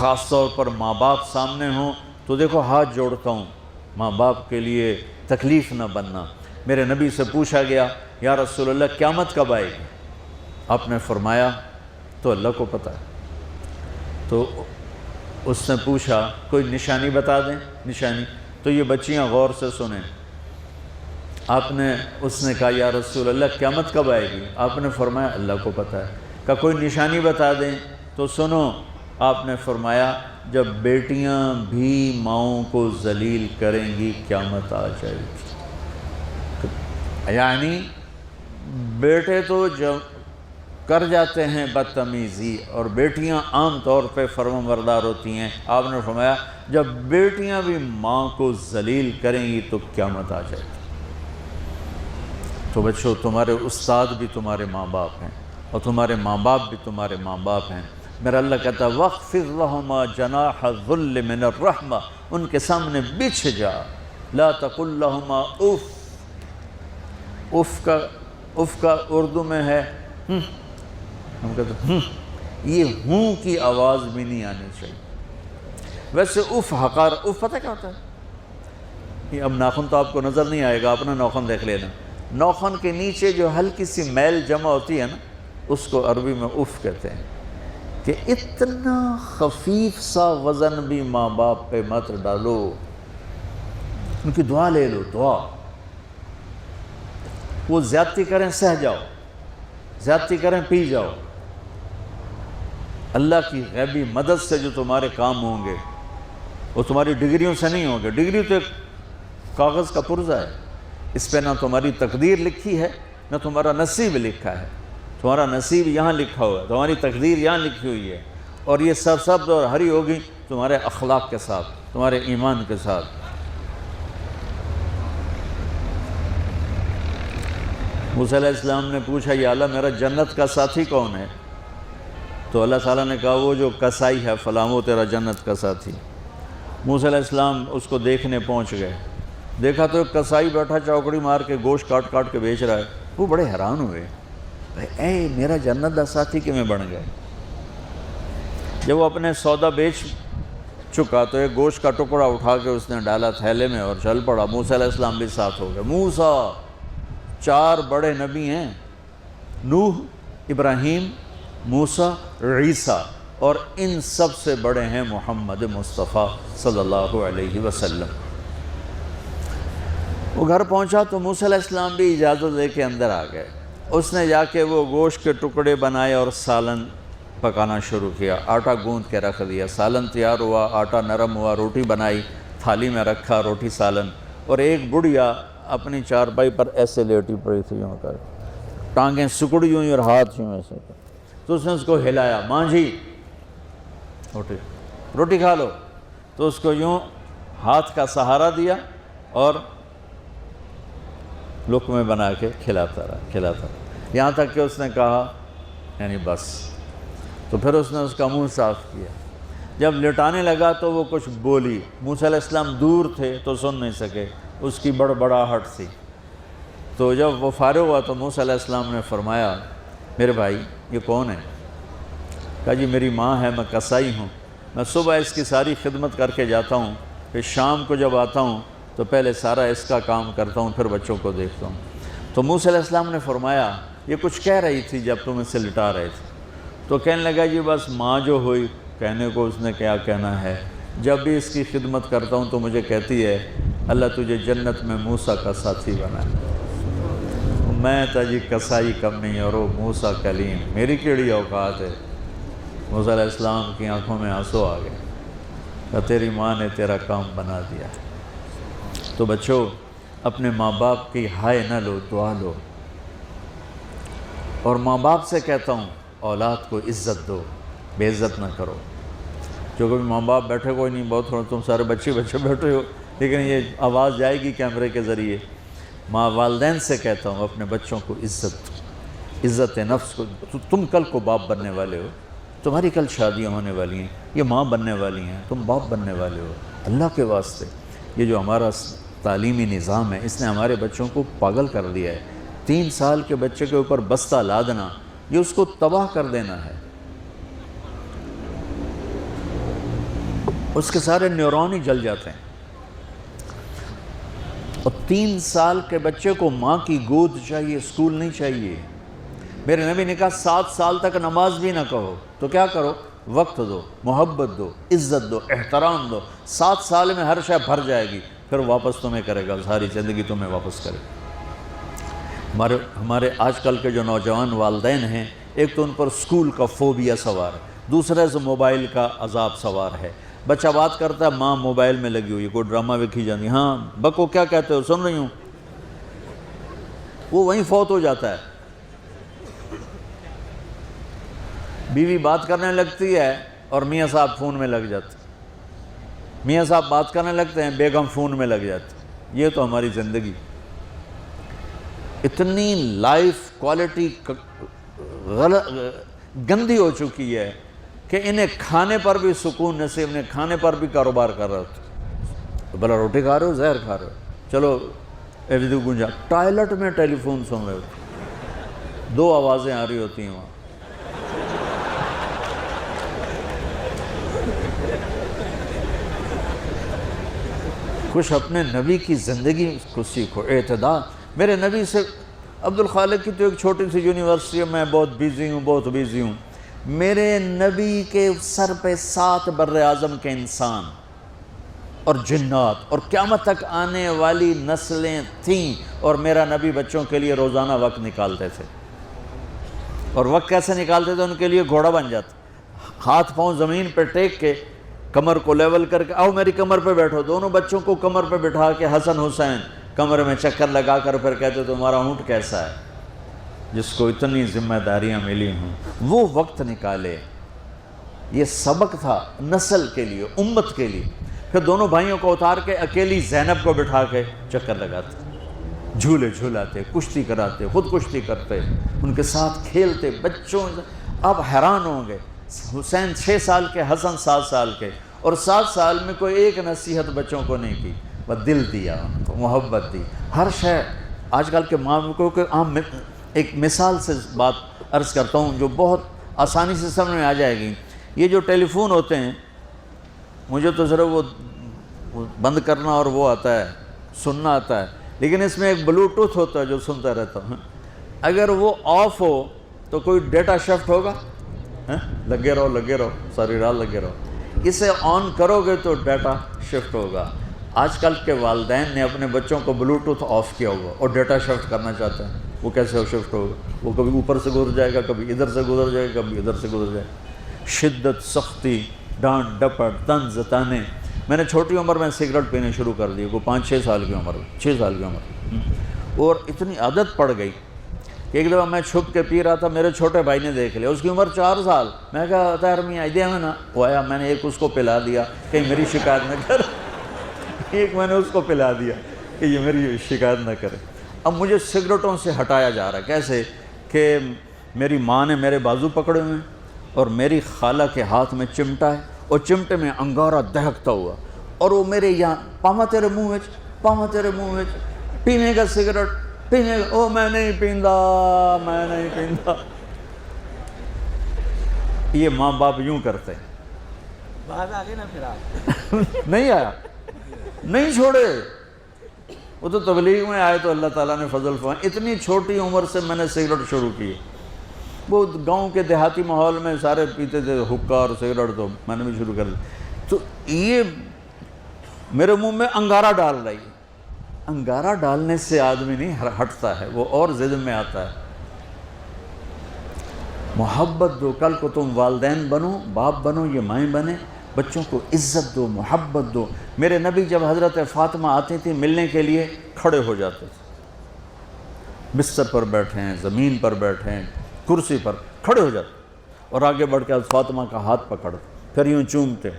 خاص طور پر ماں باپ سامنے ہوں تو دیکھو ہاتھ جوڑتا ہوں، ماں باپ کے لیے تکلیف نہ بننا۔ میرے نبی سے پوچھا گیا یا رسول اللہ قیامت کب آئے گی؟ آپ نے فرمایا تو اللہ کو پتہ ہے۔ تو اس نے پوچھا کوئی نشانی بتا دیں، نشانی؟ تو یہ بچیاں غور سے سنیں۔ اس نے کہا یا رسول اللہ قیامت کب آئے گی؟ آپ نے فرمایا اللہ کو پتہ ہے۔ کہا کوئی نشانی بتا دیں؟ تو سنو، آپ نے فرمایا جب بیٹیاں بھی ماؤں کو ذلیل کریں گی قیامت آ جائے گی۔ یعنی بیٹے تو جب کر جاتے ہیں بدتمیزی اور بیٹیاں عام طور پہ فرمانبردار ہوتی ہیں، آپ نے فرمایا جب بیٹیاں بھی ماں کو ذلیل کریں گی تو قیامت آ جائے گی۔ تو بچوں، تمہارے استاد بھی تمہارے ماں باپ ہیں اور تمہارے ماں باپ بھی تمہارے ماں باپ ہیں۔ میرا اللہ کہتا ہے وَاخْفِضْ لَهُمَا جَنَاحَ الذُّلِّ مِنَ الرَّحْمَةِ، ان کے سامنے بچھ جا، لا تقل لهما اف کا اردو میں ہے ہم کہتے ہیں یہ ہوں کی آواز بھی نہیں آنی چاہیے۔ ویسے اف حقار، اف پتہ کیا ہوتا ہے؟ یہ اب ناخن تو آپ کو نظر نہیں آئے گا، اپنا ناخن دیکھ لینا، ناخن کے نیچے جو ہلکی سی میل جمع ہوتی ہے نا، اس کو عربی میں اف کہتے ہیں۔ کہ اتنا خفیف سا وزن بھی ماں باپ پہ مت ڈالو، ان کی دعا لے لو، دعا۔ وہ زیادتی کریں سہ جاؤ، زیادتی کریں پی جاؤ۔ اللہ کی غیبی مدد سے جو تمہارے کام ہوں گے وہ تمہاری ڈگریوں سے نہیں ہوں گے۔ ڈگری تو ایک کاغذ کا پرزہ ہے، اس پہ نہ تمہاری تقدیر لکھی ہے نہ تمہارا نصیب لکھا ہے۔ تمہارا نصیب یہاں لکھا ہوا ہے، تمہاری تقدیر یہاں لکھی ہوئی ہے، اور یہ سرسبز اور ہری ہوگی تمہارے اخلاق کے ساتھ، تمہارے ایمان کے ساتھ۔ موسیٰ علیہ السلام نے پوچھا یا اللہ میرا جنت کا ساتھی کون ہے؟ تو اللہ تعالیٰ نے کہا وہ جو کسائی ہے فلاں وہ تیرا جنت کا ساتھی۔ موسیٰ علیہ السلام اس کو دیکھنے پہنچ گئے، دیکھا تو ایک کسائی بیٹھا چوکڑی مار کے گوشت کاٹ کاٹ کے بیچ رہا ہے۔ وہ بڑے حیران ہوئے، اے میرا جنت کا ساتھی کیوں بن گئے؟ جب وہ اپنے سودا بیچ چکا تو ایک گوشت کا ٹکڑا اٹھا کے اس نے ڈالا تھیلے میں اور چل پڑا۔ موسیٰ علیہ السلام بھی ساتھ ہو گئے۔ موسیٰ 4 بڑے نبی ہیں، نوح، ابراہیم، موسیٰ، عیسیٰ، اور ان سب سے بڑے ہیں محمد مصطفیٰ صلی اللہ علیہ وسلم۔ وہ گھر پہنچا تو موسیٰ علیہ السلام بھی اجازت دے کے اندر آ گئے۔ اس نے جا کے وہ گوشت کے ٹکڑے بنائے اور سالن پکانا شروع کیا۔ آٹا گوندھ کے رکھ دیا، سالن تیار ہوا، آٹا نرم ہوا، روٹی بنائی، تھالی میں رکھا روٹی سالن، اور ایک بڑھیا اپنی چارپائی پر ایسے لیٹی پڑی تھی، یوں کر ٹانگیں سکڑی ہوئی اور ہاتھ یوں ایسے کر۔ تو اس نے اس کو ہلایا، ماں جی روٹی کھا لو۔ تو اس کو یوں ہاتھ کا سہارا دیا اور لقمے بنا کے کھلاتا رہا، یہاں تک کہ اس نے کہا یعنی بس۔ تو پھر اس نے اس کا منہ صاف کیا۔ جب لٹانے لگا تو وہ کچھ بولی، موسیٰ علیہ السلام دور تھے تو سن نہیں سکے، اس کی بڑبڑاہٹ تھی۔ تو جب وہ فارغ ہوا تو موسیٰ علیہ السلام نے فرمایا میرے بھائی یہ کون ہے؟ کہا جی میری ماں ہے، میں کسائی ہوں، میں صبح اس کی ساری خدمت کر کے جاتا ہوں، پھر شام کو جب آتا ہوں تو پہلے سارا اس کا کام کرتا ہوں، پھر بچوں کو دیکھتا ہوں۔ تو موسیٰ علیہ السلام نے فرمایا یہ کچھ کہہ رہی تھی جب تم اسے لٹا رہے تھے؟ تو کہنے لگا جی بس ماں جو ہوئی، کہنے کو اس نے کیا کہنا ہے، جب بھی اس کی خدمت کرتا ہوں تو مجھے کہتی ہے اللہ تجھے جنت میں موسیٰ کا ساتھی بنا ہے۔ میں تا جی کسائی کم نہیں اور وہ موسیٰ کلیم، میری کیڑی اوقات ہے۔ موسیٰ علیہ السلام کی آنکھوں میں آنسو آ گئے کہ تیری ماں نے تیرا کام بنا دیا۔ تو بچوں اپنے ماں باپ کی ہائے نہ لو، دعا لو۔ اور ماں باپ سے کہتا ہوں اولاد کو عزت دو، بے عزت نہ کرو۔ جو کبھی ماں باپ بیٹھے کوئی نہیں، بہت تھوڑا تم سارے بچے بیٹھے ہو، لیکن یہ آواز جائے گی کیمرے کے ذریعے۔ ماں والدین سے کہتا ہوں اپنے بچوں کو عزت دو، عزت نفس کو۔ تم کل کو باپ بننے والے ہو، تمہاری کل شادیاں ہونے والی ہیں، یہ ماں بننے والی ہیں، تم باپ بننے والے ہو۔ اللہ کے واسطے یہ جو ہمارا تعلیمی نظام ہے اس نے ہمارے بچوں کو پاگل کر دیا ہے۔ 3 سال کے بچے کے اوپر بستہ لادنا، یہ اس کو تباہ کر دینا ہے۔ اس کے سارے نیورون ہی جل جاتے ہیں. اور 3 سال کے بچے کو ماں کی گود چاہیے، اسکول نہیں چاہیے. میرے نبی نے کہا 7 سال تک نماز بھی نہ کہو تو کیا کرو، وقت دو، محبت دو، عزت دو، احترام دو. 7 سال میں ہر شے بھر جائے گی، پھر واپس تمہیں کرے گا، ساری زندگی تمہیں واپس کرے گا. ہمارے آج کل کے جو نوجوان والدین ہیں، ایک تو ان پر اسکول کا فوبیا سوار ہے، دوسرے سے موبائل کا عذاب سوار ہے. بچہ بات کرتا ہے، ماں موبائل میں لگی ہوئی، کوئی ڈرامہ وکھی جاتی، ہاں بکو کیا کہتے ہو، سن رہی ہوں. وہ وہیں فوت ہو جاتا ہے. بیوی بات کرنے لگتی ہے اور میاں صاحب فون میں لگ جاتے، میاں صاحب بات کرنے لگتے ہیں، بیگم فون میں لگ جاتی. یہ تو ہماری زندگی اتنی لائف کوالٹی گندی ہو چکی ہے کہ انہیں کھانے پر بھی سکون نصیب نہیں، کھانے پر بھی کاروبار کر رہے ہوتے. بھلا روٹی کھا رہے ہو، زہر کھا رہے ہو، چلو گنجا ٹوائلٹ میں ٹیلی فون سن رہے ہوتے، 2 آوازیں آ رہی ہوتی ہیں وہاں. کچھ اپنے نبی کی زندگی کو سیکھو، اعتدال. میرے نبی سے عبد الخالق کی تو ایک چھوٹی سی یونیورسٹی ہے، میں بہت بیزی ہوں. میرے نبی کے سر پہ 7 بر اعظم کے انسان اور جنات اور قیامت تک آنے والی نسلیں تھیں، اور میرا نبی بچوں کے لیے روزانہ وقت نکالتے تھے. اور وقت کیسے نکالتے تھے؟ ان کے لیے گھوڑا بن جاتا، ہاتھ پاؤں زمین پہ ٹیک کے، کمر کو لیول کر کے، آؤ میری کمر پہ بیٹھو. دونوں بچوں کو کمر پہ بٹھا کے حسن حسین کمر میں چکر لگا کر پھر کہتے تمہارا اونٹ کیسا ہے، جس کو اتنی ذمہ داریاں ملی ہوں. وہ وقت نکالے. یہ سبق تھا نسل کے لیے، امت کے لیے. پھر دونوں بھائیوں کو اتار کے اکیلی زینب کو بٹھا کے چکر لگاتے، جھولے جھولاتے، کشتی کراتے، خود کشتی کرتے، ان کے ساتھ کھیلتے. بچوں آپ حیران ہوں گے، حسین 6 سال کے، حسن 7 سال کے، اور 7 سال میں کوئی ایک نصیحت بچوں کو نہیں کی، بس دل دیا ان کو، محبت دی. ہر شے آج کل کے ماں کو کہ عام ایک مثال سے بات عرض کرتا ہوں جو بہت آسانی سے سمجھ میں آ جائے گی. یہ جو ٹیلی فون ہوتے ہیں، مجھے تو صرف وہ بند کرنا اور وہ آتا ہے، سننا آتا ہے، لیکن اس میں ایک بلوٹوتھ ہوتا ہے جو سنتا رہتا ہوں. اگر وہ آف ہو تو کوئی ڈیٹا شفٹ ہوگا؟ لگے رہو ساری رات لگے رہو. اسے آن کرو گے تو ڈیٹا شفٹ ہوگا. آج کل کے والدین نے اپنے بچوں کو بلوٹوتھ آف کیا ہوا اور ڈیٹا شفٹ کرنا چاہتے ہیں. وہ کیسے شفٹ ہوگا؟ وہ کبھی اوپر سے گزر جائے گا، کبھی ادھر سے گزر جائے گا، کبھی ادھر سے گزر جائے گا. شدت، سختی، ڈانٹ ڈپٹ، طنز تانے. میں نے چھوٹی عمر میں سگریٹ پینے شروع کر دی، کوئی 5-6 سال کی عمر، 6 سال کی عمر، اور اتنی عادت پڑ گئی کہ ایک دفعہ میں چھپ کے پی رہا تھا، میرے چھوٹے بھائی نے دیکھ لیا، اس کی عمر 4 سال. میں کہا طاہر میاں آئیڈیا میں نا، وہ آیا، میں نے ایک اس کو پلا دیا کہ میری شکایت نہ کر، ایک میں نے اس کو پلا دیا کہ یہ میری شکایت نہ کرے. اب مجھے سگریٹوں سے ہٹایا جا رہا ہے. کیسے کہ میری ماں نے میرے بازو پکڑے ہوئے ہیں اور میری خالہ کے ہاتھ میں چمٹا ہے اور چمٹے میں انگارہ دہکتا ہوا، اور وہ میرے یہاں پاما تیرے منہ میں پینے کا سگریٹ پینے کا. او میں نہیں پیندا. یہ ماں باپ یوں کرتے ہیں. بات آ گئی نا پھر آپ نہیں آیا، نہیں چھوڑے. وہ تو تبلیغ میں آئے تو اللہ تعالیٰ نے فضل فرمایا. اتنی چھوٹی عمر سے میں نے سگریٹ شروع کی. وہ گاؤں کے دیہاتی ماحول میں سارے پیتے تھے حکا اور سگریٹ، تو میں نے بھی شروع کر دی. تو یہ میرے منہ میں انگارہ ڈال رہی ہے. انگارہ ڈالنے سے آدمی نہیں ہٹتا ہے، وہ اور ضد میں آتا ہے. محبت دو. کل کو تم والدین بنو، باپ بنو، یہ مائیں بنے، بچوں کو عزت دو، محبت دو. میرے نبی جب حضرت فاطمہ آتی تھی ملنے کے لیے، کھڑے ہو جاتے تھے. بستر پر بیٹھے ہیں، زمین پر بیٹھے ہیں، کرسی پر کھڑے ہو جاتے، اور آگے بڑھ کے فاطمہ کا ہاتھ پکڑتے، پھر یوں چومتے،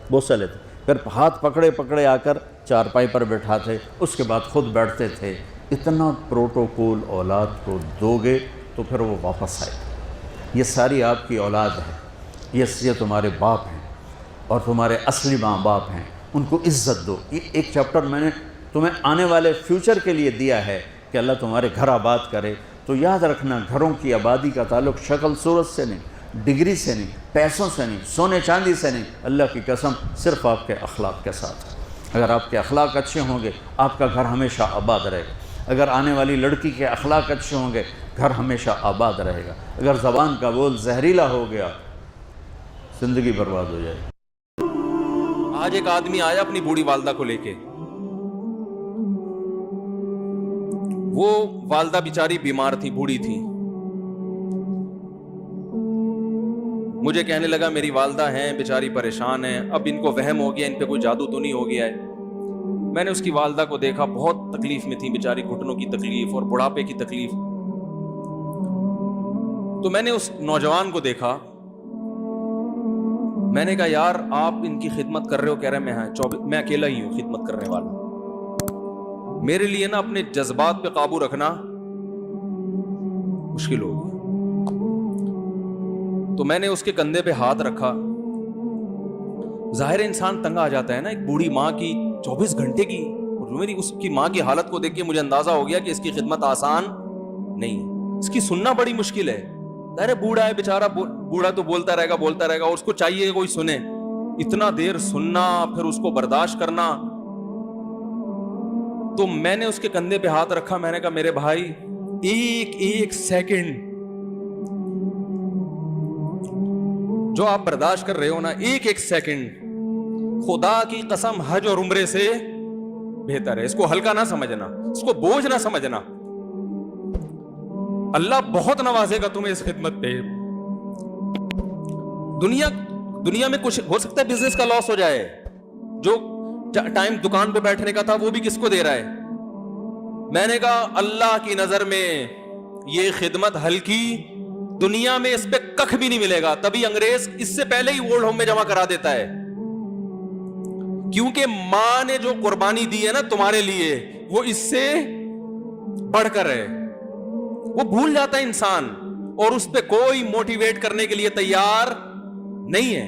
بوسہ لیتے، پھر ہاتھ پکڑے آ کر چارپائی پر بٹھاتے، اس کے بعد خود بیٹھتے تھے. اتنا پروٹوکول اولاد کو دو گے تو پھر وہ واپس آئے. یہ ساری آپ کی اولاد ہے، یہ تمہارے باپ ہیں اور تمہارے اصلی ماں باپ ہیں. ان کو عزت دو. یہ ایک چیپٹر میں نے تمہیں آنے والے فیوچر کے لیے دیا ہے کہ اللہ تمہارے گھر آباد کرے. تو یاد رکھنا، گھروں کی آبادی کا تعلق شکل صورت سے نہیں، ڈگری سے نہیں، پیسوں سے نہیں، سونے چاندی سے نہیں، اللہ کی قسم صرف آپ کے اخلاق کے ساتھ۔ اگر آپ کے اخلاق اچھے ہوں گے آپ کا گھر ہمیشہ آباد رہے گا۔ اگر آنے والی لڑکی کے اخلاق اچھے ہوں گے گھر ہمیشہ آباد رہے گا۔ اگر زبان کا بول زہریلا ہو گیا زندگی برباد ہو جائے گی۔ آج ایک آدمی آیا اپنی بوڑھی والدہ کو لے کے، وہ والدہ بیچاری بیمار تھی، بوڑھی تھی۔ مجھے کہنے لگا میری والدہ ہیں بیچاری پریشان ہیں، اب ان کو وہم ہو گیا ان پہ کوئی جادو تو نہیں ہو گیا ہے۔ میں نے اس کی والدہ کو دیکھا، بہت تکلیف میں تھی بیچاری، گھٹنوں کی تکلیف اور بڑھاپے کی تکلیف۔ تو میں نے اس نوجوان کو دیکھا، میں نے کہا یار آپ ان کی خدمت کر رہے ہو؟ کہہ رہے میں اکیلا ہی ہوں خدمت کرنے والا، میرے لیے نا اپنے جذبات پہ قابو رکھنا مشکل ہو گیا۔ تو میں نے اس کے کندھے پہ ہاتھ رکھا۔ ظاہر انسان تنگ آ جاتا ہے نا، ایک بوڑھی ماں کی 24 گھنٹے کی، اور میری اس کی ماں کی حالت کو دیکھ کے مجھے اندازہ ہو گیا کہ اس کی خدمت آسان نہیں ہے، اس کی سننا بڑی مشکل ہے۔ ظاہر بوڑھا ہے بیچارہ، بوڑھا تو بولتا رہے گا، اور اس کو چاہیے کہ کوئی سنے، اتنا دیر سننا پھر اس کو برداشت کرنا۔ تو میں نے اس کے کندھے پہ ہاتھ رکھا، میں نے کہا میرے بھائی ایک سیکنڈ جو آپ برداشت کر رہے ہو نا، ایک سیکنڈ خدا کی قسم حج اور عمرے سے بہتر ہے۔ اس کو ہلکا نہ سمجھنا، اس کو بوجھ نہ سمجھنا، اللہ بہت نوازے گا تمہیں اس خدمت پہ۔ دنیا میں کچھ ہو سکتا ہے بزنس کا لاس ہو جائے، جو ٹائم دکان پہ بیٹھنے کا تھا وہ بھی کس کو دے رہا ہے؟ میں نے کہا اللہ کی نظر میں یہ خدمت ہلکی، دنیا میں اس پہ کخ بھی نہیں ملے گا۔ تبھی انگریز اس سے پہلے ہی اولڈ ہوم میں جمع کرا دیتا ہے، کیونکہ ماں نے جو قربانی دی ہے نا تمہارے لیے وہ اس سے بڑھ کر ہے۔ وہ بھول جاتا ہے انسان، اور اس پہ کوئی موٹیویٹ کرنے کے لیے تیار نہیں ہے۔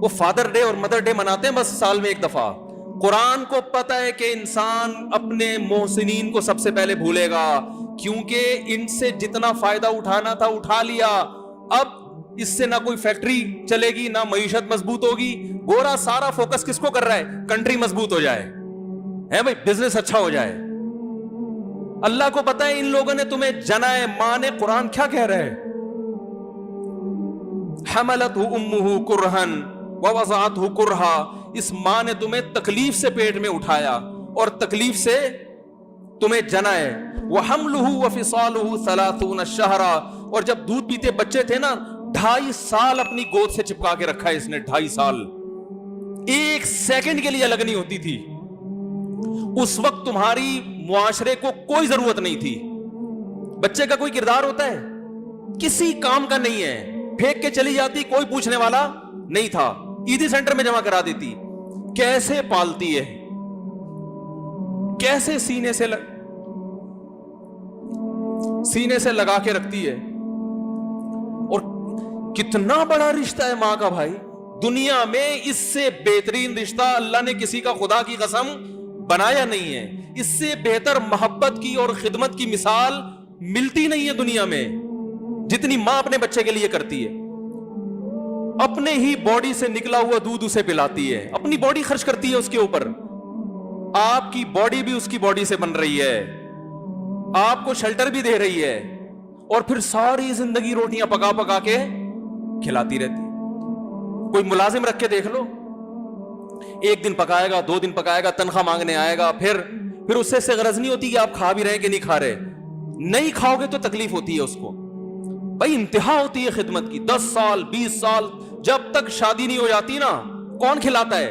وہ فادر ڈے اور مدر ڈے مناتے ہیں بس سال میں ایک دفعہ۔ قرآن کو پتہ ہے کہ انسان اپنے محسنین کو سب سے پہلے بھولے گا، کیونکہ ان سے جتنا فائدہ اٹھانا تھا اٹھا لیا، اب اس سے نہ کوئی فیکٹری چلے گی نہ معیشت مضبوط ہوگی۔ گورا سارا فوکس کس کو کر رہا ہے؟ کنٹری مضبوط ہو جائے، ہے بھائی، بزنس اچھا ہو جائے۔ اللہ کو پتہ ہے ان لوگوں نے تمہیں جنا ہے۔ ماں نے، قرآن کیا کہہ رہا ہے؟ حملتہ امہ کرہن ووضعتہ کرہا، اس ماں نے تمہیں تکلیف سے پیٹ میں اٹھایا اور تکلیف سے تمہیں جنا ہے۔ وحملہ وفصالہ 30 شہرا، اور جب دودھ پیتے بچے تھے نا 2.5 سال اپنی گود سے چپکا کے رکھا ہے اس نے، 2.5 سال، ایک سیکنڈ کے لیے الگ نہیں ہوتی تھی۔ اس وقت تمہاری معاشرے کو کوئی ضرورت نہیں تھی۔ بچے کا کوئی کردار ہوتا ہے؟ کسی کام کا نہیں ہے، پھینک کے چلی جاتی، کوئی پوچھنے والا نہیں تھا، عیدی سینٹر میں جمع کرا دیتی۔ کیسے پالتی ہے، کیسے سینے سے لگا کے رکھتی ہے، اور کتنا بڑا رشتہ ہے ماں کا بھائی۔ دنیا میں اس سے بہترین رشتہ اللہ نے کسی کا خدا کی قسم بنایا نہیں ہے۔ اس سے بہتر محبت کی اور خدمت کی مثال ملتی نہیں ہے دنیا میں، جتنی ماں اپنے بچے کے لیے کرتی ہے۔ اپنے ہی باڈی سے نکلا ہوا دودھ اسے پلاتی ہے، اپنی باڈی خرچ کرتی ہے اس کے اوپر۔ آپ کی باڈی بھی اس کی باڈی سے بن رہی ہے، آپ کو شیلٹر بھی دے رہی ہے، اور پھر ساری زندگی روٹیاں پکا پکا کے کھلاتی رہتی ہے۔ کوئی ملازم رکھ کے دیکھ لو، ایک دن پکائے گا، 2 دن پکائے گا، تنخواہ مانگنے آئے گا، پھر اس سے غرض نہیں ہوتی کہ آپ کھا بھی رہے کہ نہیں کھا رہے۔ نہیں کھاؤ گے تو تکلیف ہوتی ہے اس کو بھائی، انتہا ہوتی ہے خدمت کی۔ 10 سال 20 سال جب تک شادی نہیں ہو جاتی نا، کون کھلاتا ہے؟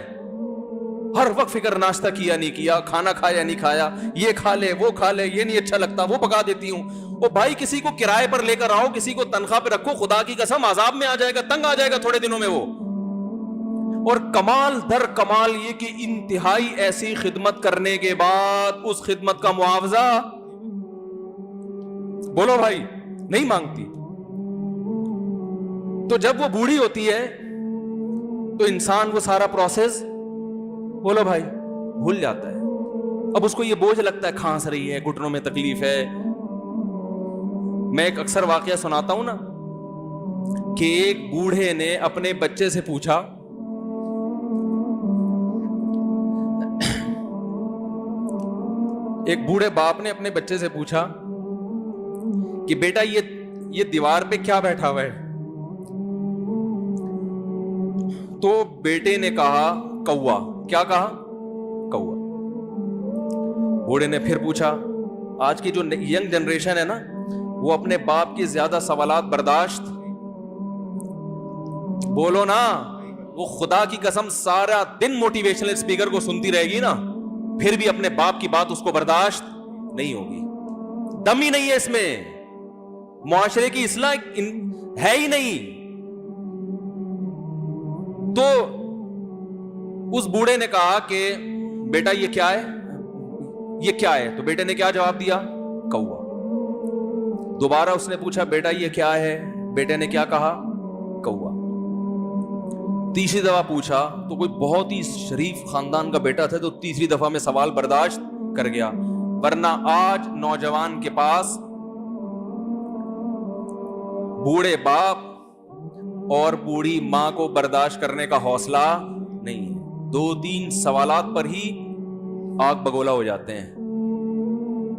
ہر وقت فکر، ناشتہ کیا نہیں کیا، کھانا کھایا نہیں کھایا، یہ کھا لے وہ کھا لے، یہ نہیں اچھا لگتا وہ پکا دیتی ہوں۔ وہ بھائی کسی کو کرائے پر لے کر آؤ، کسی کو تنخواہ پہ رکھو، خدا کی قسم عذاب میں آ جائے گا، تنگ آ جائے گا تھوڑے دنوں میں وہ۔ اور کمال در کمال یہ کہ انتہائی ایسی خدمت کرنے کے بعد اس خدمت کا معاوضہ بولو بھائی نہیں مانگتی۔ تو جب وہ بوڑھی ہوتی ہے تو انسان وہ سارا پروسیس بولو بھائی بھول جاتا ہے۔ اب اس کو یہ بوجھ لگتا ہے، کھانس رہی ہے، گھٹنوں میں تکلیف ہے۔ میں ایک اکثر واقعہ سناتا ہوں نا، کہ ایک بوڑھے نے اپنے بچے سے پوچھا ایک بوڑھے باپ نے اپنے بچے سے پوچھا کہ بیٹا یہ دیوار پہ کیا بیٹھا ہوا ہے؟ تو بیٹے نے کہا کوا. کیا کہا؟ کوا. بوڑھے نے پھر پوچھا. آج کی جو ینگ جنریشن ہے نا وہ اپنے باپ کی زیادہ سوالات برداشت, بولو نا, وہ خدا کی قسم سارا دن موٹیویشنل اسپیکر کو سنتی رہے گی نا, پھر بھی اپنے باپ کی بات اس کو برداشت نہیں ہوگی. دم ہی نہیں ہے اس میں, معاشرے کی اصلاح ہے ہی نہیں. تو اس بوڑھے نے کہا کہ بیٹا یہ کیا ہے, یہ کیا ہے؟ تو بیٹے نے کیا جواب دیا؟ کوا. دوبارہ اس نے پوچھا بیٹا یہ کیا ہے؟ بیٹے نے کیا کہا؟ کوا. تیسری دفعہ پوچھا تو کوئی بہت ہی شریف خاندان کا بیٹا تھا تو تیسری دفعہ میں سوال برداشت کر گیا. ورنہ آج نوجوان کے پاس بوڑھے باپ اور بوڑھی ماں کو برداشت کرنے کا حوصلہ نہیں ہے. 2-3 سوالات پر ہی آگ بگولا ہو جاتے ہیں.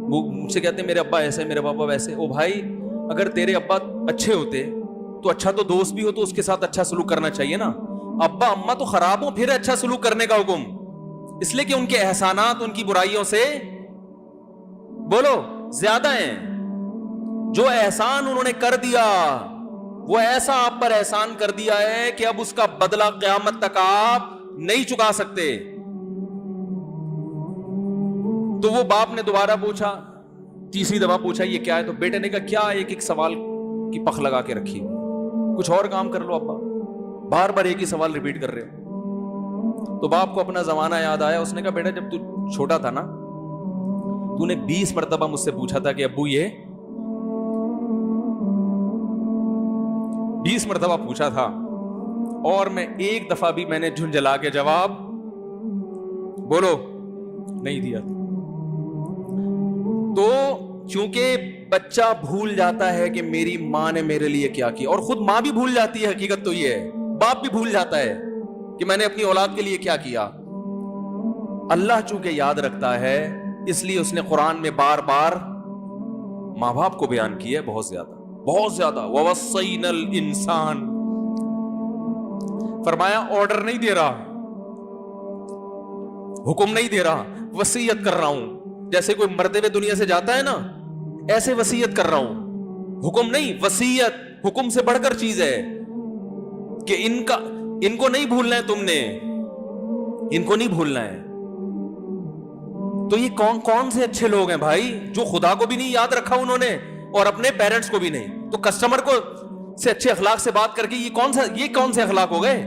وہ مجھ سے کہتے ہیں میرے ابا ایسے, میرے پاپا ویسے. او بھائی, اگر تیرے ابا اچھے ہوتے تو اچھا تو دوست بھی ہو تو اس کے ساتھ اچھا سلوک کرنا چاہیے نا. ابا اما تو خراب ہوں پھر اچھا سلوک کرنے کا حکم, اس لیے کہ ان کے احسانات ان کی برائیوں سے بولو زیادہ ہیں. جو احسان انہوں نے کر دیا وہ ایسا آپ پر احسان کر دیا ہے کہ اب اس کا بدلہ قیامت تک آپ نہیں چکا سکتے. تو وہ باپ نے دوبارہ پوچھا, تیسری دفعہ پوچھا یہ کیا ہے؟ تو بیٹے نے کہا کیا ایک سوال کی پخ لگا کے رکھی, کچھ اور کام کر لو ابا, بار بار ایک ہی سوال ریپیٹ کر رہے ہو. تو باپ کو اپنا زمانہ یاد آیا. اس نے کہا بیٹا جب تو چھوٹا تھا نا تو نے 20 مرتبہ مجھ سے پوچھا تھا کہ ابو یہ 20 مرتبہ پوچھا تھا اور میں ایک دفعہ بھی میں نے جھنجھلا کے جواب بولو نہیں دیا. تو چونکہ بچہ بھول جاتا ہے کہ میری ماں نے میرے لیے کیا کیا, اور خود ماں بھی بھول جاتی ہے, حقیقت تو یہ ہے, باپ بھی بھول جاتا ہے کہ میں نے اپنی اولاد کے لیے کیا کیا. اللہ چونکہ یاد رکھتا ہے اس لیے اس نے قرآن میں بار بار ماں باپ کو بیان کیا ہے, بہت زیادہ بہت زیادہ. وَوَصَّيْنَا الْإِنسَانَ, فرمایا آرڈر نہیں دے رہا, حکم نہیں دے رہا, وصیت کر رہا ہوں. جیسے کوئی مرتے ہوئے دنیا سے جاتا ہے نا ایسے وصیت کر رہا ہوں, حکم نہیں. وصیت حکم سے بڑھ کر چیز ہے کہ ان کو نہیں بھولنا ہے, تم نے ان کو نہیں بھولنا ہے. تو یہ کون سے اچھے لوگ ہیں بھائی جو خدا کو بھی نہیں یاد رکھا انہوں نے اور اپنے پیرنٹس کو بھی نہیں. تو کسٹمر کو سے اچھے اخلاق سے بات کر کے یہ کون سے اخلاق ہو گئے.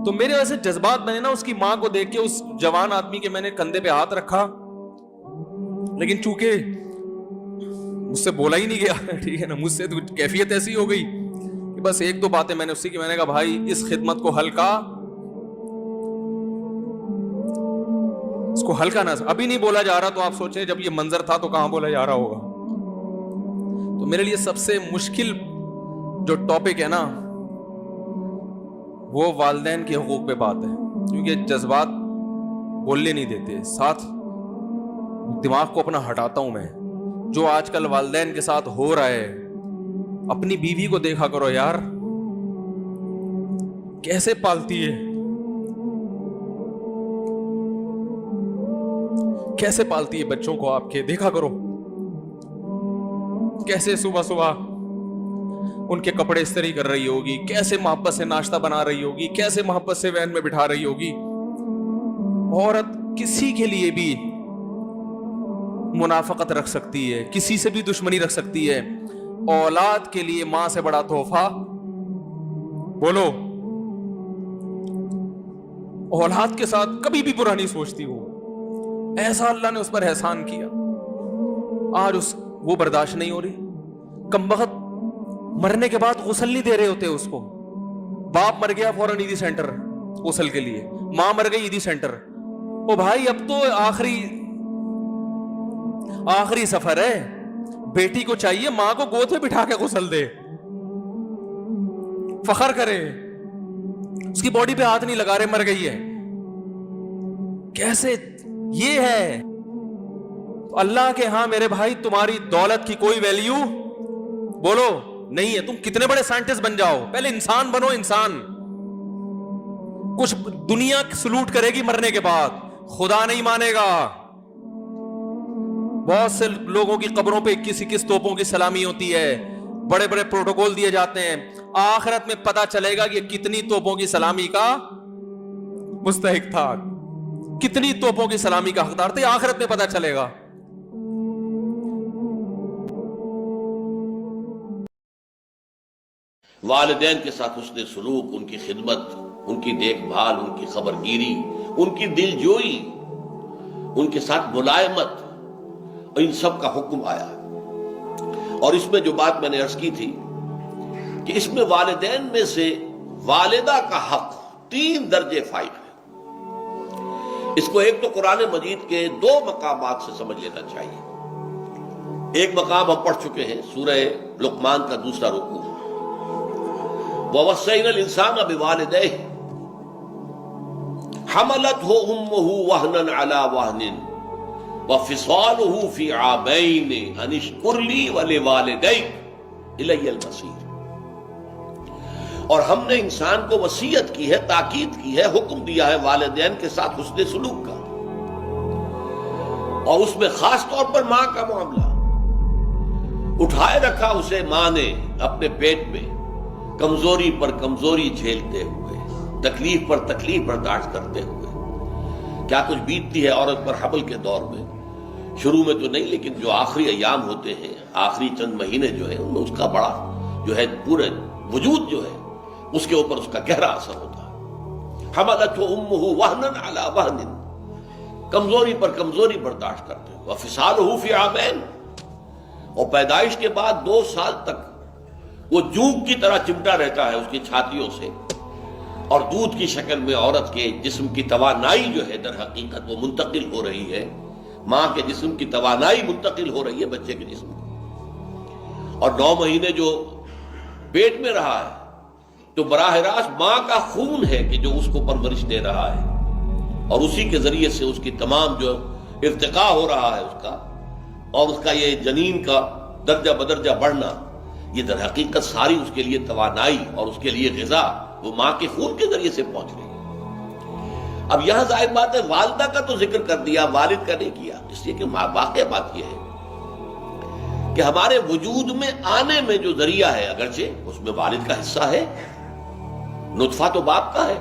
تو میرے ویسے جذبات میں نے نا اس کی ماں کو دیکھ کے اس جوان آدمی کے میں نے کندھے پہ ہاتھ رکھا, لیکن چونکہ مجھ سے بولا ہی نہیں گیا, ٹھیک ہے نا, مجھ سے تو کیفیت ایسی ہو گئی کہ بس 1-2 باتیں میں نے اس کی, میں نے کہا بھائی اس خدمت کو ہلکا, اس کو ہلکا نہ, ابھی نہیں بولا جا رہا تو آپ سوچیں جب یہ منظر تھا تو کہاں بولا جا رہا ہوگا. تو میرے لیے سب سے مشکل جو ٹاپک ہے نا وہ والدین کے حقوق پہ بات ہے, کیونکہ جذبات بولنے نہیں دیتے, ساتھ دماغ کو اپنا ہٹاتا ہوں میں. جو آج کل والدین کے ساتھ ہو رہا ہے, اپنی بیوی کو دیکھا کرو یار, کیسے پالتی ہے, کیسے پالتی ہے بچوں کو آپ کے, دیکھا کرو کیسے صبح صبح ان کے کپڑے استری کر رہی ہوگی, کیسے محبت سے ناشتہ بنا رہی ہوگی, کیسے محبت سے وین میں بٹھا رہی ہوگی. عورت کسی کے لیے بھی منافقت رکھ سکتی ہے, کسی سے بھی دشمنی رکھ سکتی ہے. اولاد کے لیے ماں سے بڑا تحفہ بولو, اولاد کے ساتھ کبھی بھی برا نہیں سوچتی. ایسا اللہ نے اس پر احسان کیا, آج وہ برداشت نہیں ہو رہی. کمبخت مرنے کے بعد غسل نہیں دے رہے ہوتے اس کو. باپ مر گیا فوراً عیدی سینٹر غسل کے لیے, ماں مر گئی عیدی سینٹر. او بھائی اب تو آخری سفر ہے, بیٹی کو چاہیے ماں کو گود میں بٹھا کے غسل دے. فخر کرے, اس کی باڈی پہ ہاتھ نہیں لگا رہے مر گئی ہے. کیسے یہ ہے؟ اللہ کے ہاں میرے بھائی تمہاری دولت کی کوئی ویلیو بولو نہیں ہے. تم کتنے بڑے سائنٹسٹ بن جاؤ, پہلے انسان بنو. انسان کچھ دنیا سلوٹ کرے گی مرنے کے بعد, خدا نہیں مانے گا. بہت سے لوگوں کی قبروں پہ 21 توپوں کی سلامی ہوتی ہے, بڑے بڑے پروٹوکول دیے جاتے ہیں. آخرت میں پتا چلے گا کہ کتنی توپوں کی سلامی کا مستحق تھا, کتنی توپوں کی سلامی کا حقدار تھے. آخرت میں پتا چلے گا. والدین کے ساتھ حسن سلوک, ان کی خدمت, ان کی دیکھ بھال, ان کی خبر گیری, ان کی دل جوئی, ان کے ساتھ ملائمت, ان سب کا حکم آیا. اور اس میں جو بات میں نے عرض کی تھی کہ اس میں والدین میں سے والدہ کا حق 3 درجے فائق ہے. اس کو ایک تو قرآن مجید کے 2 مقامات سے سمجھ لینا چاہیے. ایک مقام ہم پڑھ چکے ہیں سورہ لقمان کا دوسرا رکوع, وَوَصَّيْنَا الْإِنسَانَ بِوَالِدَيْهِ حَمَلَتْهُ أُمُّهُ وَهْنًا عَلَى وَهْنٍ وَفِصَالُهُ فِي عَامَيْنِ أَنِ اشْكُرْ لِي وَلِوَالِدَيْكَ إِلَيَّ الْمَصِيرُ. اور ہم نے انسان کو وصیت کی ہے, تاکید کی ہے, حکم دیا ہے والدین کے ساتھ حسن سلوک کا, اور اس میں خاص طور پر ماں کا معاملہ. اٹھائے رکھا اسے ماں نے اپنے پیٹ میں, کمزوری پر کمزوری جھیلتے ہوئے, تکلیف پر تکلیف برداشت کرتے ہوئے. کیا کچھ بیتتی ہے عورت پر حمل کے دور میں, شروع میں تو نہیں, لیکن جو آخری ایام ہوتے ہیں, آخری چند مہینے جو ہیں, ان میں اس کا بڑا جو ہے پورے وجود جو ہے اس کے اوپر اس کا گہرا اثر ہوتا ہے. حملتہ امہ وہنا علی وہن, کمزوری پر کمزوری برداشت کرتے ہوئے. وفصالہ فی عامین, اور پیدائش کے بعد 2 سال تک وہ جوک کی طرح چمٹا رہتا ہے اس کی چھاتیوں سے, اور دودھ کی شکل میں عورت کے جسم کی توانائی جو ہے در حقیقت وہ منتقل ہو رہی ہے, ماں کے جسم کی توانائی منتقل ہو رہی ہے بچے کے جسم کو. اور 9 مہینے جو پیٹ میں رہا ہے تو براہ راست ماں کا خون ہے کہ جو اس کو پرورش دے رہا ہے, اور اسی کے ذریعے سے اس کی تمام جو ارتقاء ہو رہا ہے اس کا, اور اس کا یہ جنین کا درجہ بدرجہ بڑھنا, یہ در حقیقت ساری اس کے لیے توانائی اور اس کے لیے غذا وہ ماں کے خون کے ذریعے سے پہنچ رہی ہے. اب یہاں ظاہر بات ہے والدہ کا تو ذکر کر دیا, والد کا نہیں کیا, اس لیے کہ واقع بات یہ ہے کہ ہمارے وجود میں آنے میں جو ذریعہ ہے, اگرچہ اس میں والد کا حصہ ہے, نطفہ تو باپ کا ہے,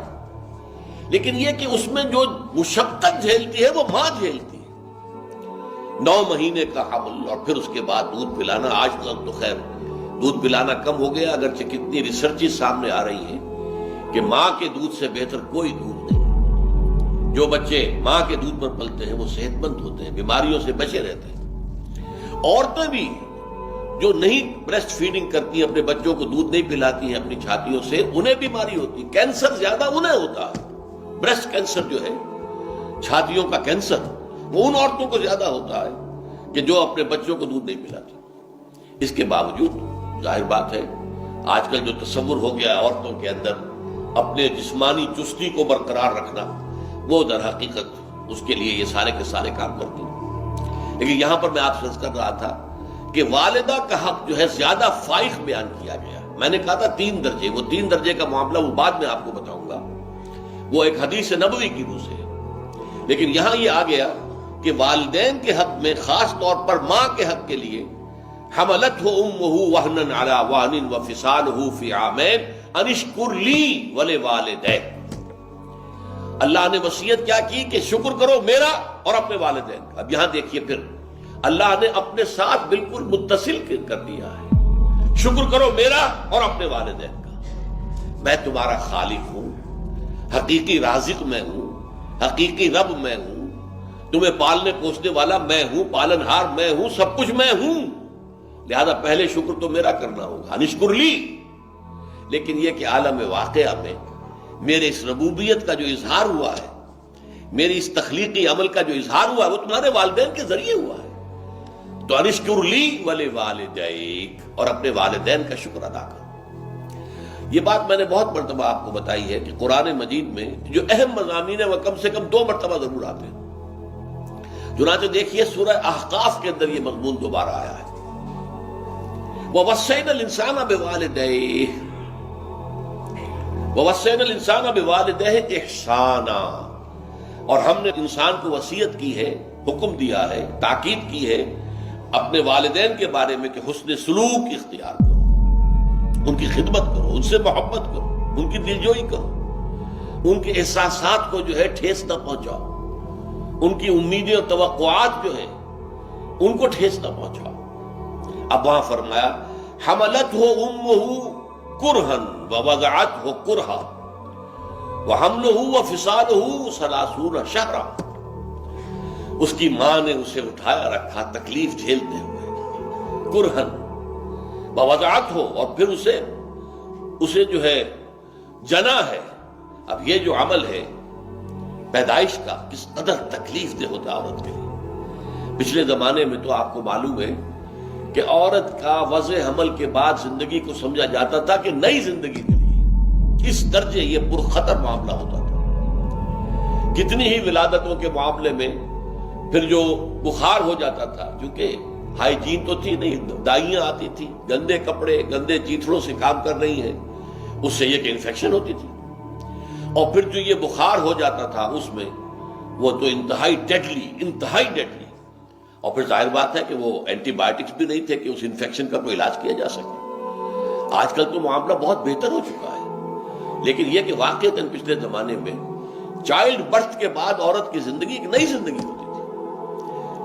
لیکن یہ کہ اس میں جو مشقت جھیلتی ہے وہ ماں جھیلتی ہے. 9 مہینے کا حمل, اور پھر اس کے بعد دودھ پلانا. آج کل تو خیر دودھ پلانا کم ہو گیا, اگرچہ کتنی ریسرچز سامنے آ رہی ہیں کہ ماں کے دودھ سے بہتر کوئی دودھ نہیں. جو بچے ماں کے دودھ پر پلتے ہیں وہ صحت مند ہوتے ہیں, بیماریوں سے بچے رہتے ہیں. عورتیں بھی جو نہیں بریسٹ فیڈنگ کرتی ہیں, اپنے بچوں کو دودھ نہیں پلاتی ہیں اپنی چھاتیوں سے, انہیں بیماری ہوتی ہے. کینسر زیادہ انہیں ہوتا ہے, بریسٹ کینسر جو ہے, چھاتیوں کا کینسر, وہ ان عورتوں کو زیادہ ہوتا ہے کہ جو اپنے بچوں کو دودھ نہیں پلاتی. اس کے باوجود ظاہر بات ہے آج کل جو تصور ہو گیا ہے عورتوں کے اندر اپنے جسمانی چستی کو برقرار رکھنا, وہ در حقیقت اس کے لیے یہ سارے کے سارے کام کرتی ہیں. لیکن یہاں پر میں آپ سے عرض کر رہا تھا کہ والدہ کا حق جو ہے زیادہ فائق بیان کیا گیا. میں نے کہا تھا 3 درجے, وہ 3 درجے کا معاملہ وہ بعد میں آپ کو بتاؤں گا, وہ ایک حدیث نبوی کی روح سے ہے. لیکن یہاں یہ آ گیا کہ والدین کے حق میں, خاص طور پر ماں کے حق کے لیے, حملتہ امہ وہنا علی وہن وفصالہ فی عامین ان اشکر لی ولوالدیک. اللہ نے وصیت کیا کی کہ شکر کرو میرا اور اپنے والدین کا. اب یہاں دیکھیے پھر اللہ نے اپنے ساتھ بالکل متصل کر دیا ہے, شکر کرو میرا اور اپنے والدین کا. میں تمہارا خالق ہوں, حقیقی رازق میں ہوں, حقیقی رب میں ہوں, تمہیں پالنے پوسنے والا میں ہوں, پالنہار میں ہوں, سب کچھ میں ہوں, لہذا پہلے شکر تو میرا کرنا ہوگا, انشکر لی. لیکن یہ کہ عالم واقعہ میں میرے اس ربوبیت کا جو اظہار ہوا ہے, میری اس تخلیقی عمل کا جو اظہار ہوا ہے, وہ تمہارے والدین کے ذریعے ہوا ہے. تو انشکر لی ولوالدیک, اور اپنے والدین کا شکر ادا کرو. یہ بات میں نے بہت مرتبہ آپ کو بتائی ہے کہ قرآن مجید میں جو اہم مضامین ہیں وہ کم سے کم 2 مرتبہ ضرور آتے ہیں. چنانچہ دیکھیے سورہ احقاف کے اندر یہ مضمون دوبارہ آیا ہے. وَوَصَّيْنَا الْإِنسَانَ بِوَالِدَيْهِ وَوَصَّيْنَا الْإِنسَانَ بِوَالِدَيْهِ إِحْسَانًا، اور ہم نے انسان کو وصیت کی ہے، حکم دیا ہے، تاکید کی ہے اپنے والدین کے بارے میں کہ حسن سلوک اختیار کرو، ان کی خدمت کرو، ان سے محبت کرو، ان کی دلجوئی کرو، ان کے احساسات کو جو ہے ٹھیس نہ پہنچاؤ، ان کی امیدیں اور توقعات جو ہیں ان کو ٹھیس نہ پہنچاؤ. اب وہاں فرمایا حملتہ امہ کرہا ووضعتہ کرہا وحملہ وفصالہ 30 شہرا. اس کی ماں نے اسے اٹھایا رکھا تکلیف جھیلتے ہوئے، کرہن ووضعتہ، اور پھر اسے جو ہے جنا ہے. اب یہ جو عمل ہے پیدائش کا کس قدر تکلیف دہ ہوتا ہے عورت کے لیے. پچھلے زمانے میں تو آپ کو معلوم ہے کہ عورت کا وضع حمل کے بعد زندگی کو سمجھا جاتا تھا کہ نئی زندگی کے لیے، اس درجے یہ پرخطر معاملہ ہوتا تھا. کتنی ہی ولادتوں کے معاملے میں پھر جو بخار ہو جاتا تھا، کیونکہ ہائیجین تو تھی نہیں، دائیاں آتی تھی، گندے کپڑے گندے چیتھڑوں سے کام کر رہی ہیں، اس سے یہ کہ انفیکشن ہوتی تھی. اور پھر جو یہ بخار ہو جاتا تھا اس میں وہ تو انتہائی ڈیڈلی. اور پھر ظاہر بات ہے کہ وہ اینٹی بایوٹکس بھی نہیں تھے کہ اس انفیکشن کا کوئی علاج کیا جا سکے. آج کل تو معاملہ بہت بہتر ہو چکا ہے، لیکن یہ کہ واقعتاً پچھلے زمانے میں چائلڈ برتھ کے بعد عورت کی زندگی ایک نئی زندگی ہوتی تھی.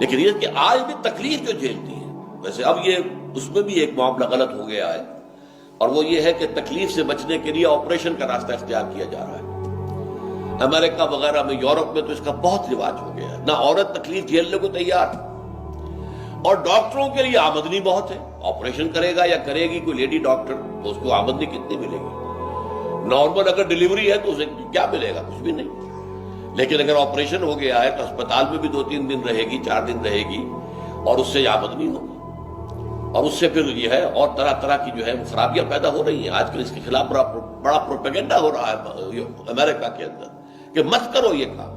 لیکن یہ کہ آج بھی تکلیف جو جھیلتی ہے، ویسے اب یہ اس میں بھی ایک معاملہ غلط ہو گیا ہے، اور وہ یہ ہے کہ تکلیف سے بچنے کے لیے آپریشن کا راستہ اختیار کیا جا رہا ہے. امریکہ وغیرہ میں، یورپ میں تو اس کا بہت رواج ہو گیا ہے. نہ عورت تکلیف جھیلنے کو تیار، اور ڈاکٹروں کے لیے آمدنی بہت ہے. آپریشن کرے گا یا کرے گی کوئی لیڈی ڈاکٹر تو اس کو آمدنی کتنی ملے گی؟ نارمل اگر ڈیلیوری ہے تو اسے کیا ملے گا؟ کچھ بھی نہیں. لیکن اگر آپریشن ہو گیا ہے تو اسپتال میں بھی 2-3 دن رہے گی، 4 دن رہے گی، اور اس سے آمدنی ہوگی. اور اس سے پھر یہ ہے اور طرح طرح کی جو ہے وہ خرابیاں پیدا ہو رہی ہیں. آج کل اس کے خلاف بڑا پروپیگنڈا ہو رہا ہے امریکہ کے اندر کہ مت کرو یہ کام.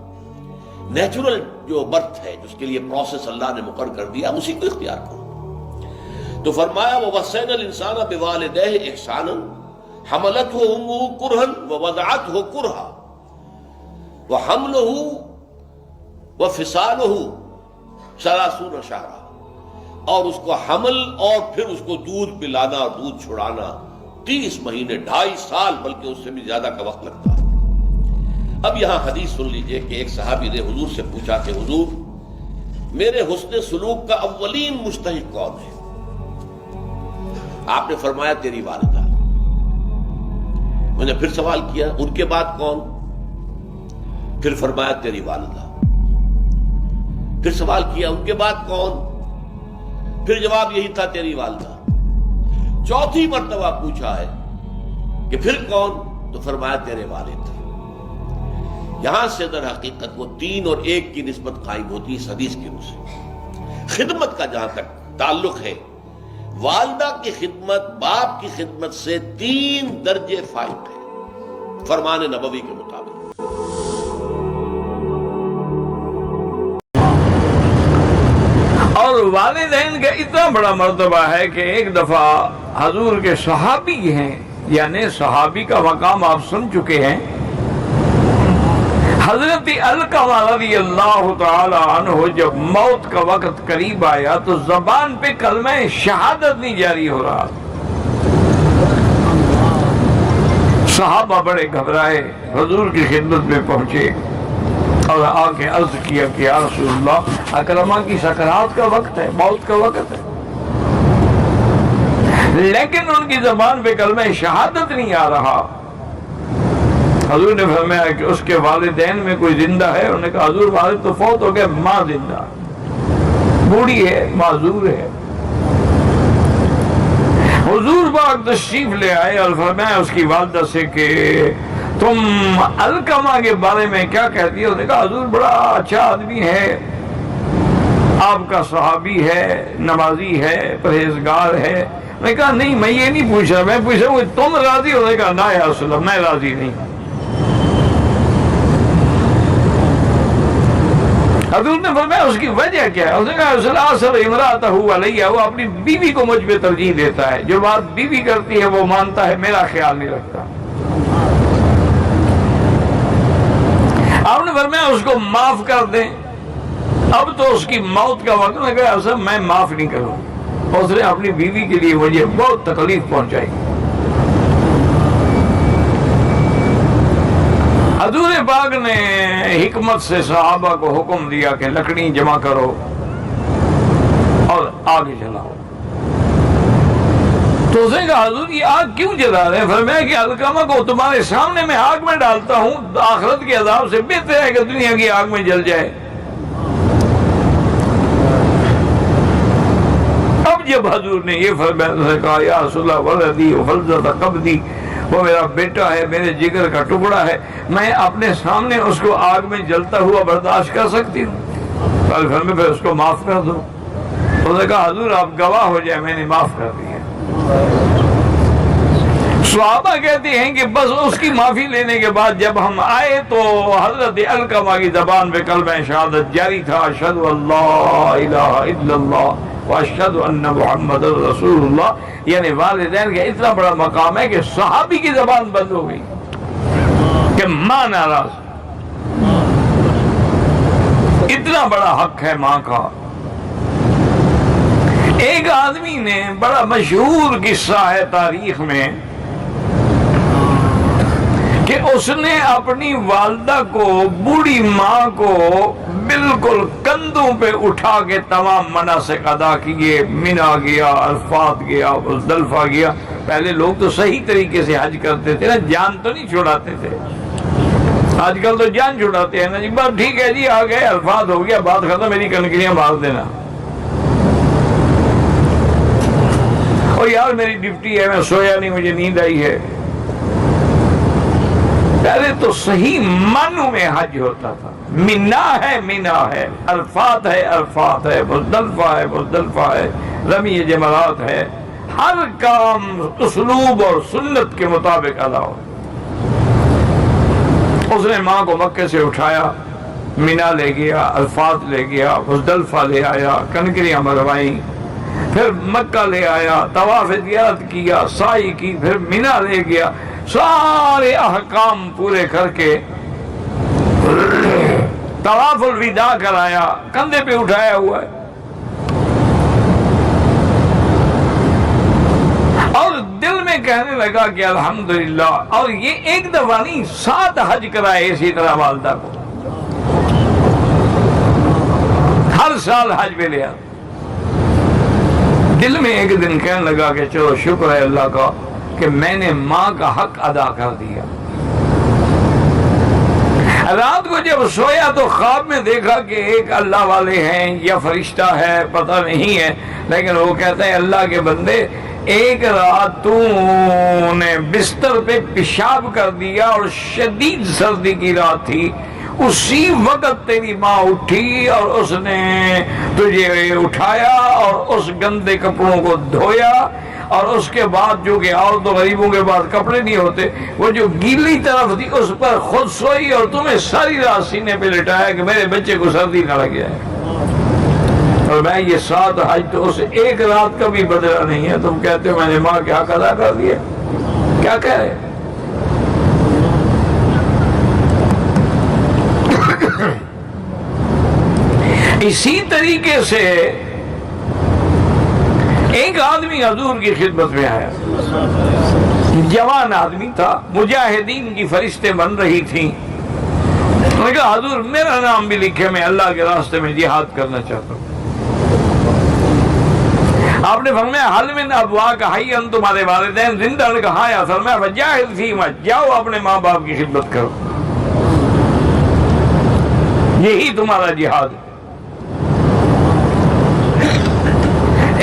نیچرل جو برتھ ہے، جس کے لیے پروسیس اللہ نے مقرر کر دیا، اسی کو اختیار کرو. تو فرمایا وَوَصَّيْنَا الْإِنسَانَ بِوَالِدَيْهِ إِحْسَانًا حَمَلَتْهُ أُمُّهُ كُرْهًا وَوَضَعَتْهُ كُرْهًا وَحَمْلُهُ وَفِصَالُهُ 30 شهرًا، اور اس کو حمل اور پھر اس کو دودھ پلانا اور دودھ چھڑانا 30 مہینے، 2.5 سال، بلکہ اس سے بھی زیادہ کا وقت لگتا ہے. اب یہاں حدیث سن لیجئے کہ ایک صحابی نے حضور سے پوچھا کہ حضور، میرے حسن سلوک کا اولین مستحق کون ہے؟ آپ نے فرمایا تیری والدہ. میں نے پھر سوال کیا ان کے بعد کون؟ پھر فرمایا تیری والدہ. پھر سوال کیا ان کے بعد کون؟ پھر جواب یہی تھا تیری والدہ. چوتھی مرتبہ پوچھا ہے کہ پھر کون؟ تو فرمایا تیرے والد. یہاں سے در حقیقت وہ 3 اور 1 کی نسبت قائم ہوتی ہے اس حدیث کی روح سے. خدمت کا جہاں تک تعلق ہے، والدہ کی خدمت باپ کی خدمت سے 3 درجے فائق ہے فرمان نبوی کے مطابق. اور والدین کا اتنا بڑا مرتبہ ہے کہ ایک دفعہ حضور کے صحابی ہیں، یعنی صحابی کا مقام آپ سن چکے ہیں. حضرت علقمہ رضی اللہ تعالی عنہ جب موت کا وقت قریب آیا تو زبان پہ کلمہ شہادت نہیں جاری ہو رہا. صحابہ بڑے گھبرائے، حضور کی خدمت میں پہنچے اور آ کے عرض کیا کہ یا رسول اللہ، اکرمہ کی سکرات کا وقت ہے، موت کا وقت ہے، لیکن ان کی زبان پہ کلمہ شہادت نہیں آ رہا. حضور نے فرمایا کہ اس کے والدین میں کوئی زندہ ہے؟ انہوں نے کہا حضور والد تو فوت ہو گئے، ماں زندہ، بوڑھی ہے، معذور ہے. حضور پاک تشریف لے آئے اور فرمایا اس کی والدہ سے کہ تم علقمہ کے بارے میں کیا کہتی ہو؟ انہوں نے کہا حضور بڑا اچھا آدمی ہے، آپ کا صحابی ہے، نمازی ہے، پرہیزگار ہے، میں نے کہا نہیں میں یہ نہیں پوچھ رہا، میں پوچھ رہا ہوں تم راضی ہو؟ نے کہا نہ یا رسول اللہ میں راضی نہیں۔ حضور نے فرمایا اس کی وجہ کیا ہے؟ اس نے کہا رسول اللہ صلی امرأتہ علیہ، وہ اپنی بیوی کو مجھ پہ ترجیح دیتا ہے، جو بات بیوی کرتی ہے وہ مانتا ہے، میرا خیال نہیں رکھتا۔ آپ نے فرمایا اس کو معاف کر دیں، اب تو اس کی موت کا وقت۔ نے کہا صاحب میں معاف نہیں کروں، اس نے اپنی بیوی کے لیے مجھے بہت تکلیف پہنچائی۔ حضور پاک نے حکمت سے صحابہ کو حکم دیا کہ لکڑی جمع کرو اور آگ جلاؤ۔ تو اس نے کہا حضور یہ آگ کیوں جلا رہے ہیں؟ فرمایا کہ علقمہ کو تمہارے سامنے میں آگ میں ڈالتا ہوں، آخرت کے عذاب سے بہتر ہے کہ دنیا کی آگ میں جل جائے۔ اب جب حضور نے یہ فرمایا تو نے کہا یا رسول اللہ ولدی وفلذۃ قبضی، وہ میرا بیٹا ہے، میرے جگر کا ٹکڑا ہے، میں اپنے سامنے اس کو آگ میں جلتا ہوا برداشت کر سکتی ہوں؟ کل گھر میں پھر اس کو معاف کر دو۔ اس نے کہا حضور آپ گواہ ہو جائے میں نے معاف کر دیا۔ صحابہ کہتے ہیں کہ بس اس کی معافی لینے کے بعد جب ہم آئے تو حضرت علقمہ کی زبان پہ کلمہ شہادت جاری تھا، اشہد ان لا الہ الا اللہ واشہد ان محمد رسول اللہ۔ یعنی والدین کا اتنا بڑا مقام ہے کہ صحابی کی زبان بند ہو گئی کہ ماں ناراض، اتنا بڑا حق ہے ماں کا۔ ایک آدمی نے بڑا مشہور قصہ ہے تاریخ میں کہ اس نے اپنی والدہ کو، بوڑھی ماں کو بالکل کندھوں پہ اٹھا کے تمام مناسک ادا کیے، مینا گیا، عرفات گیا، مزدلفہ گیا۔ پہلے لوگ تو صحیح طریقے سے حج کرتے تھے نا، جان تو نہیں چھڑاتے تھے، آج کل تو جان چھڑاتے ہیں نا جی، بس ٹھیک ہے جی آ گئے، عرفات ہو گیا، بات ختم، میری کنکریاں مار دینا، اور یار میری ڈیوٹی ہے، میں سویا نہیں، مجھے نیند آئی ہے۔ پہلے تو صحیح معنوں میں حج ہوتا تھا، مینا ہے مینا ہے، عرفات ہے عرفات ہے، مزدلفہ ہے مزدلفہ ہے، رمی جمرات ہے، ہر کام اسلوب اور سنت کے مطابق ادا ہو۔ اس نے ماں کو مکے سے اٹھایا، مینا لے گیا، عرفات لے گیا، مزدلفہ لے آیا، کنکریاں مروائیں، پھر مکہ لے آیا، طواف زیارت کیا، سعی کی، پھر مینا لے گیا، سارے احکام پورے کر کے طواف الوداع کرایا، کندھے پہ اٹھایا ہوا ہے، اور دل میں کہنے لگا کہ الحمدللہ، اور یہ ایک دفعہ نہیں 7 حج کرائے اسی طرح والدہ کو، ہر سال حج پہ لیا۔ دل میں ایک دن کہنے لگا کہ چلو شکر ہے اللہ کا کہ میں نے ماں کا حق ادا کر دیا۔ رات کو جب سویا تو خواب میں دیکھا کہ ایک اللہ والے ہیں یا فرشتہ ہے پتہ نہیں ہے، لیکن وہ کہتا ہے اللہ کے بندے ایک رات تو نے بستر پہ پیشاب کر دیا اور شدید سردی کی رات تھی، اسی وقت تیری ماں اٹھی اور اس نے تجھے اٹھایا اور اس گندے کپڑوں کو دھویا، اور اس کے بعد جو کہ عورتوں غریبوں کے بعد کپڑے نہیں ہوتے، وہ جو گیلی طرف تھی اس پر خود سوئی اور تمہیں ساری رات سینے پہ لٹایا کہ میرے بچے کو سردی نہ لگ جائے۔ اور میں یہ 7 حج تو اس ایک رات کا بھی بدلہ نہیں ہے، تم کہتے ہو میں نے ماں کے حق ادا کر دیا، کیا کہہ رہے؟ اسی طریقے سے ایک آدمی حضور کی خدمت میں آیا، جوان آدمی تھا، مجاہدین کی فرشتے بن رہی تھیں، انہوں نے کہا حضور میرا نام بھی لکھے، میں اللہ کے راستے میں جہاد کرنا چاہتا ہوں۔ آپ نے فرمایا حل من ابواک حیا، تمہارے والدین زندہ؟ نے کہا یا، فرمایا فجاہد فیہما، جاؤ اپنے ماں باپ کی خدمت کرو، یہی تمہارا جہاد ہے۔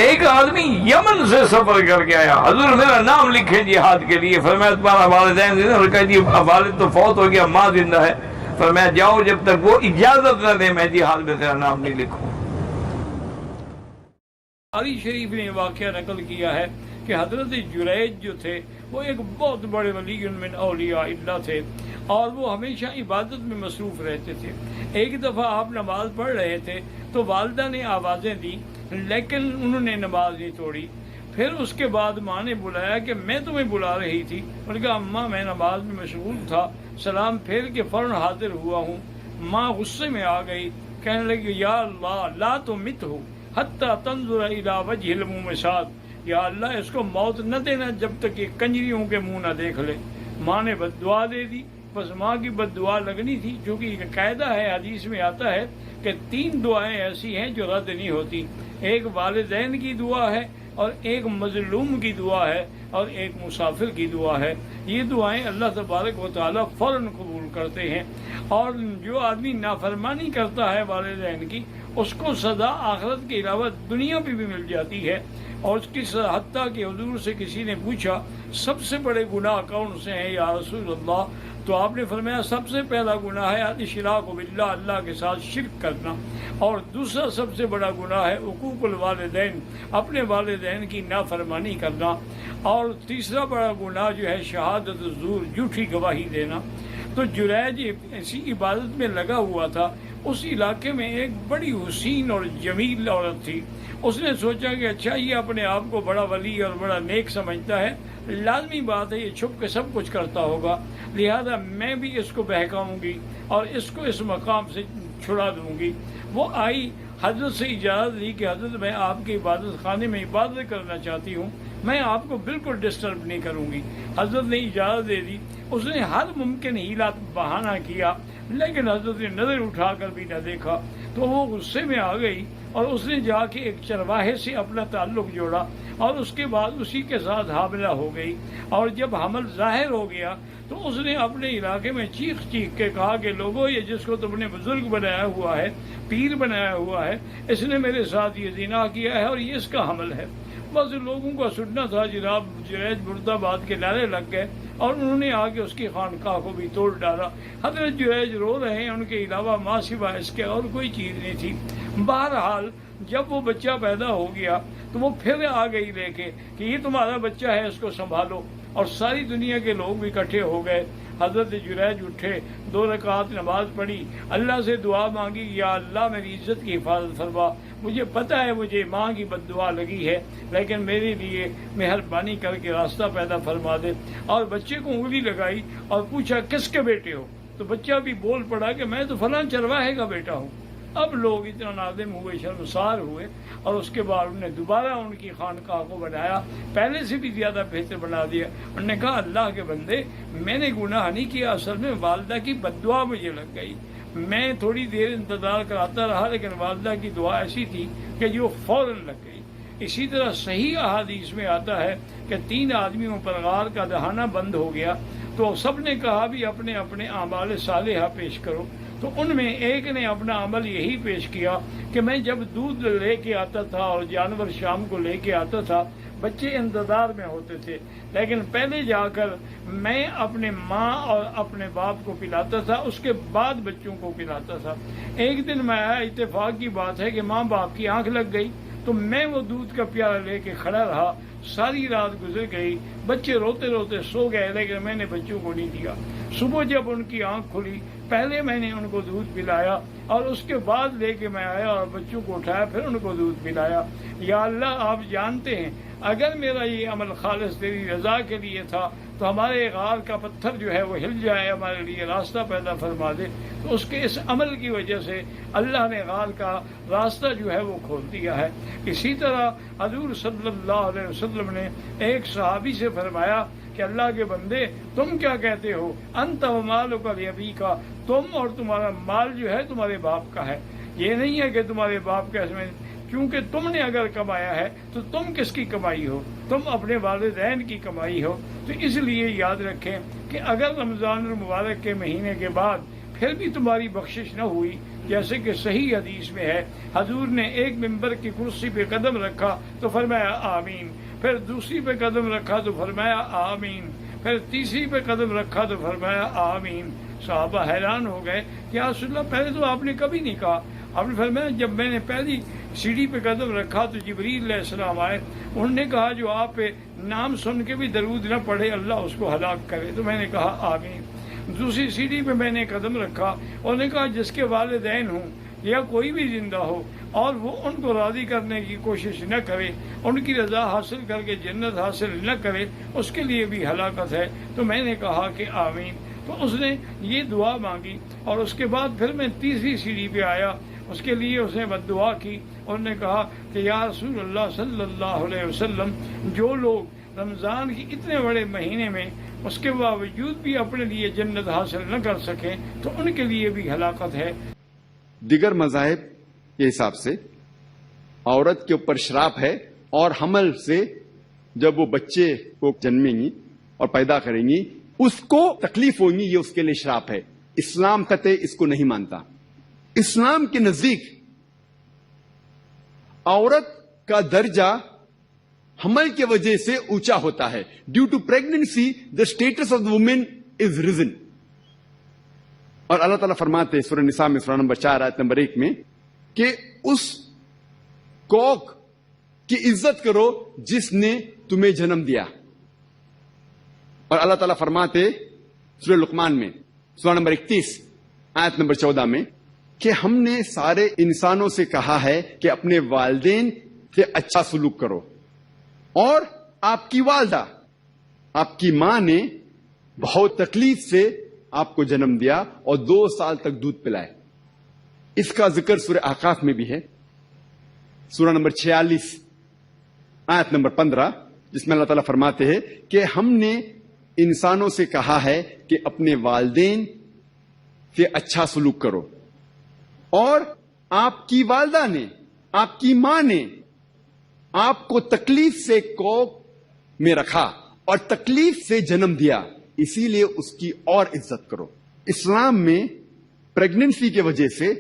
ایک آدمی یمن سے سفر کر کے آیا، حضور میرا نام لکھیں جہاد کے لیے، فرمایا تمہارا والدین زندہ؟ نے کہا جی والد تو فوت ہو گیا، ماں زندہ ہے، فرمایا جاؤ جب تک وہ اجازت نہ دے میں جہاد میں تیرا نام نہیں لکھوں۔ بخاری شریف نے واقعہ نقل کیا ہے کہ حضرت جریج جو تھے وہ ایک بہت بڑے ولی من اولیاء اللہ تھے اور وہ ہمیشہ عبادت میں مصروف رہتے تھے۔ ایک دفعہ آپ نماز پڑھ رہے تھے تو والدہ نے آوازیں دی لیکن انہوں نے نماز نہیں توڑی۔ پھر اس کے بعد ماں نے بلایا کہ میں تمہیں بلا رہی تھی، انہوں نے کہا اماں میں نماز میں مشغول تھا، سلام پھیر کے فوراً حاضر ہوا ہوں۔ ماں غصے میں آ گئی، کہنے لگی یا اللہ لا تمتہ حتی تنظر الی وجہ المومسات، یا اللہ اس کو موت نہ دینا جب تک یہ کنجریوں کے منہ نہ دیکھ لے۔ ماں نے بد دعا دے دی، بس ماں کی بد دعا لگنی تھی، چونکہ یہ قاعدہ ہے حدیث میں آتا ہے کہ 3 دعائیں ایسی ہیں جو رد نہیں ہوتی، ایک والدین کی دعا ہے اور ایک مظلوم کی دعا ہے اور ایک مسافر کی دعا ہے۔ یہ دعائیں اللہ تبارک و تعالیٰ فوراً قبول کرتے ہیں، اور جو آدمی نافرمانی کرتا ہے والدین کی اس کو سزا آخرت کے علاوہ دنیا پہ بھی مل جاتی ہے۔ اور اس کی حتیٰ کہ حضور سے کسی نے پوچھا سب سے بڑے گناہ کون سے ہیں یا رسول اللہ، تو آپ نے فرمایا سب سے پہلا گناہ ہے اشراک باللہ، اللہ کے ساتھ شرک کرنا، اور دوسرا سب سے بڑا گناہ ہے حقوق الوالدین، اپنے والدین کی نافرمانی کرنا، اور تیسرا بڑا گناہ جو ہے شہادت الزور، جھوٹی گواہی دینا۔ تو جریج ایسی عبادت میں لگا ہوا تھا، اس علاقے میں ایک بڑی حسین اور جمیل عورت تھی۔ اس نے سوچا کہ اچھا یہ اپنے آپ کو بڑا ولی اور بڑا نیک سمجھتا ہے، لازمی بات ہے یہ چھپ کے سب کچھ کرتا ہوگا، لہذا میں بھی اس کو بہکاؤں گی اور اس کو اس مقام سے چھڑا دوں گی۔ وہ آئی، حضرت سے اجازت دی کہ حضرت میں آپ کے عبادت خانے میں عبادت کرنا چاہتی ہوں، میں آپ کو بالکل ڈسٹرب نہیں کروں گی۔ حضرت نے اجازت دے دی۔ اس نے ہر ممکن ہیلا بہانہ کیا لیکن حضرت نے نظر اٹھا کر بھی نہ دیکھا، تو وہ غصے میں آ گئی اور اس نے جا کے ایک چرواہے سے اپنا تعلق جوڑا اور اس کے بعد اسی کے ساتھ حاملہ ہو گئی، اور جب حمل ظاہر ہو گیا تو اس نے اپنے علاقے میں چیخ چیخ کے کہا کہ لوگوں یہ جس کو تم نے بزرگ بنایا ہوا ہے، پیر بنایا ہوا ہے، اس نے میرے ساتھ یہ زنا کیا ہے اور یہ اس کا حمل ہے۔ بس لوگوں کا سننا تھا جناب جریج مرد آباد کے نعرے لگ گئے اور انہوں نے آ کے اس کی خانقاہ کو بھی توڑ ڈالا۔ حضرت جریج رو رہے ہیں، ان کے علاوہ ماں سوا اس کے اور کوئی چیز نہیں تھی۔ بہرحال جب وہ بچہ پیدا ہو گیا تو وہ پھر آ گئی لے کے کہ یہ تمہارا بچہ ہے، اس کو سنبھالو، اور ساری دنیا کے لوگ بھی اکٹھے ہو گئے۔ حضرت جریج اٹھے، 2 رکعت نماز پڑھی، اللہ سے دعا مانگی یا اللہ میری عزت کی حفاظت فرما، مجھے پتہ ہے مجھے ماں کی بد دعا لگی ہے لیکن میرے لیے مہربانی کر کے راستہ پیدا فرما دے، اور بچے کو انگلی لگائی اور پوچھا کس کے بیٹے ہو، تو بچہ بھی بول پڑا کہ میں تو فلاں چرواہے کا بیٹا ہوں۔ اب لوگ اتنا نادم ہوئے، شرمسار ہوئے، اور اس کے بعد انہوں نے دوبارہ ان کی خانقاہ کو بنایا، پہلے سے بھی زیادہ بہتر بنا دیا۔ انہوں نے کہا اللہ کے بندے میں نے گناہ نہیں کیا، اصل میں والدہ کی بد دعا مجھے لگ گئی، میں تھوڑی دیر انتظار کراتا رہا لیکن والدہ کی دعا ایسی تھی کہ جو فوراً لگ گئی۔ اسی طرح صحیح احادیث میں آتا ہے کہ 3 آدمیوں پر غار کا دہانہ بند ہو گیا تو سب نے کہا بھی اپنے اپنے اعمال صالحہ پیش کرو، تو ان میں ایک نے اپنا عمل یہی پیش کیا کہ میں جب دودھ لے کے آتا تھا اور جانور شام کو لے کے آتا تھا، بچے انتظار میں ہوتے تھے، لیکن پہلے جا کر میں اپنے ماں اور اپنے باپ کو پلاتا تھا، اس کے بعد بچوں کو پلاتا تھا۔ ایک دن میں آیا، اتفاق کی بات ہے کہ ماں باپ کی آنکھ لگ گئی تو میں وہ دودھ کا پیالہ لے کے کھڑا رہا، ساری رات گزر گئی، بچے روتے روتے سو گئے لیکن میں نے بچوں کو نہیں دیا۔ صبح جب ان کی آنکھ کھلی پہلے میں نے ان کو دودھ پلایا اور اس کے بعد لے کے میں آیا اور بچوں کو اٹھایا پھر ان کو دودھ پلایا۔ یا اللہ آپ جانتے ہیں اگر میرا یہ عمل خالص تیری رضا کے لیے تھا تو ہمارے غار کا پتھر جو ہے وہ ہل جائے، ہمارے لیے راستہ پیدا فرما دے، تو اس کے اس عمل کی وجہ سے اللہ نے غار کا راستہ جو ہے وہ کھول دیا ہے۔ اسی طرح حضور صلی اللہ علیہ وسلم نے ایک صحابی سے فرمایا کہ اللہ کے بندے تم کیا کہتے ہو، انت و مالک لابیک، تم اور تمہارا مال جو ہے تمہارے باپ کا ہے، یہ نہیں ہے کہ تمہارے باپ کا، اس میں کیونکہ تم نے اگر کمایا ہے تو تم کس کی کمائی ہو، تم اپنے والدین کی کمائی ہو۔ تو اس لیے یاد رکھیں کہ اگر رمضان المبارک کے مہینے کے بعد پھر بھی تمہاری بخشش نہ ہوئی، جیسے کہ صحیح حدیث میں ہے حضور نے ایک ممبر کی کرسی پہ قدم رکھا تو فرمایا آمین، پھر دوسری پہ قدم رکھا تو فرمایا آمین، پھر تیسری پہ قدم رکھا تو فرمایا آمین۔ صحابہ حیران ہو گئے کہ یا رسول اللہ پہلے تو آپ نے کبھی نہیں کہا، آپ نے فرمایا جب میں نے پہلی سیڑھی پہ قدم رکھا تو جبریل علیہ السلام آئے، انہوں نے کہا جو آپ پہ نام سن کے بھی درود نہ پڑھے اللہ اس کو ہلاک کرے، تو میں نے کہا آمین۔ دوسری سیڑھی پہ میں نے قدم رکھا، انہوں نے کہا جس کے والدین ہوں یا کوئی بھی زندہ ہو اور وہ ان کو راضی کرنے کی کوشش نہ کرے، ان کی رضا حاصل کر کے جنت حاصل نہ کرے، اس کے لیے بھی ہلاکت ہے، تو میں نے کہا کہ آمین۔ تو اس نے یہ دعا مانگی، اور اس کے بعد پھر میں تیسری سیڑھی پہ آیا، اس کے لیے اس نے بد دعا کی، اور نے کہا کہ یا رسول اللہ صلی اللہ علیہ وسلم، جو لوگ رمضان کی اتنے بڑے مہینے میں اس کے باوجود بھی اپنے لیے جنت حاصل نہ کر سکیں تو ان کے لیے بھی ہلاکت ہے۔ دیگر مذاہب کے حساب سے عورت کے اوپر شراپ ہے، اور حمل سے جب وہ بچے کو جنمیں گی اور پیدا کریں گی اس کو تکلیف ہوگی، یہ اس کے لیے شراپ ہے۔ اسلام قطعی اس کو نہیں مانتا۔ اسلام کے نزدیک عورت کا درجہ حمل کی وجہ سے اونچا ہوتا ہے۔ Due to pregnancy the status of the woman is reason, اور اللہ تعالیٰ فرماتے ہیں سورہ نساء میں سورہ نمبر 4 آیت نمبر 1 میں کہ اس کوک کی عزت کرو جس نے تمہیں جنم دیا، اور اللہ تعالیٰ فرماتے سورہ لقمان میں سورہ نمبر 31 آیت نمبر 14 میں کہ ہم نے سارے انسانوں سے کہا ہے کہ اپنے والدین سے اچھا سلوک کرو، اور آپ کی والدہ، آپ کی ماں نے بہت تکلیف سے آپ کو جنم دیا اور 2 سال تک دودھ پلائے۔ اس کا ذکر سورہ احقاف میں بھی ہے، سورہ نمبر 46 آیت نمبر 15، جس میں اللہ تعالیٰ فرماتے ہیں کہ ہم نے انسانوں سے کہا ہے کہ اپنے والدین سے اچھا سلوک کرو، اور آپ کی والدہ نے، آپ کی ماں نے آپ کو تکلیف سے کوکھ میں رکھا اور تکلیف سے جنم دیا، اسی لیے اس کی اور عزت کرو۔ اسلام میں پریگننسی کی وجہ سے،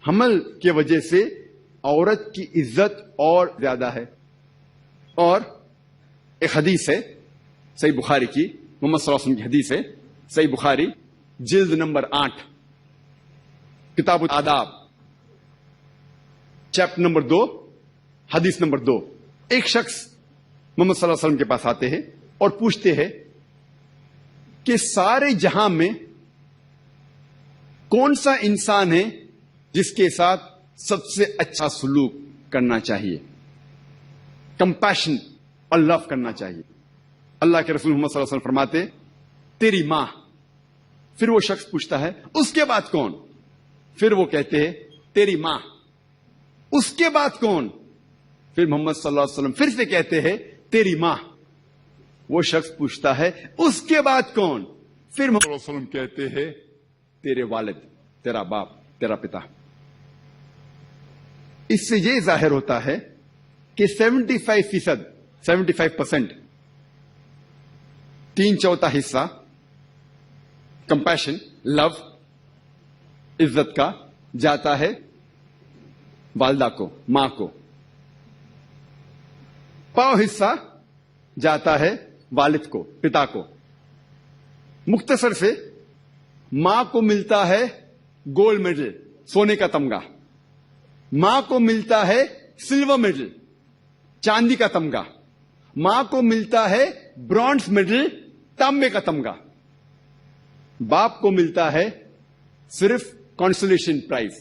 حمل کی وجہ سے عورت کی عزت اور زیادہ ہے۔ اور ایک حدیث ہے صحیح بخاری کی، محمد صلی اللہ علیہ وسلم کی حدیث ہے صحیح بخاری جلد نمبر 8 کتاب الآداب چیپٹر نمبر 2 حدیث نمبر 2۔ ایک شخص محمد صلی اللہ علیہ وسلم کے پاس آتے ہیں اور پوچھتے ہیں کہ سارے جہاں میں کون سا انسان ہے جس کے ساتھ سب سے اچھا سلوک کرنا چاہیے، کمپیشن اور لو کرنا چاہیے۔ اللہ کے رسول محمد صلی اللہ علیہ وسلم فرماتے تیری ماں۔ پھر وہ شخص پوچھتا ہے اس کے بعد کون؟ پھر وہ کہتے ہیں تیری ماں۔ اس کے بعد کون؟ پھر محمد صلی اللہ علیہ وسلم پھر سے کہتے ہیں تیری ماں۔ وہ شخص پوچھتا ہے اس کے بعد کون؟ پھر محمد صلی اللہ علیہ وسلم کہتے ہیں تیرے والد، تیرا باپ، تیرا پتا۔ اس سے یہ ظاہر ہوتا ہے کہ 75% 3/4 حصہ کمپیشن، لو، عزت کا جاتا ہے والدہ کو، ماں کو۔ پاؤ حصہ جاتا ہے والد کو، پتا کو۔ مختصر سے ماں کو ملتا ہے گولڈ میڈل، سونے کا تمغہ، ماں کو ملتا ہے سلور میڈل، چاندی کا تمغہ، ماں کو ملتا ہے برونز میڈل، تانبے کا تمغہ۔ باپ کو ملتا ہے صرف کانسولیشن پرائز۔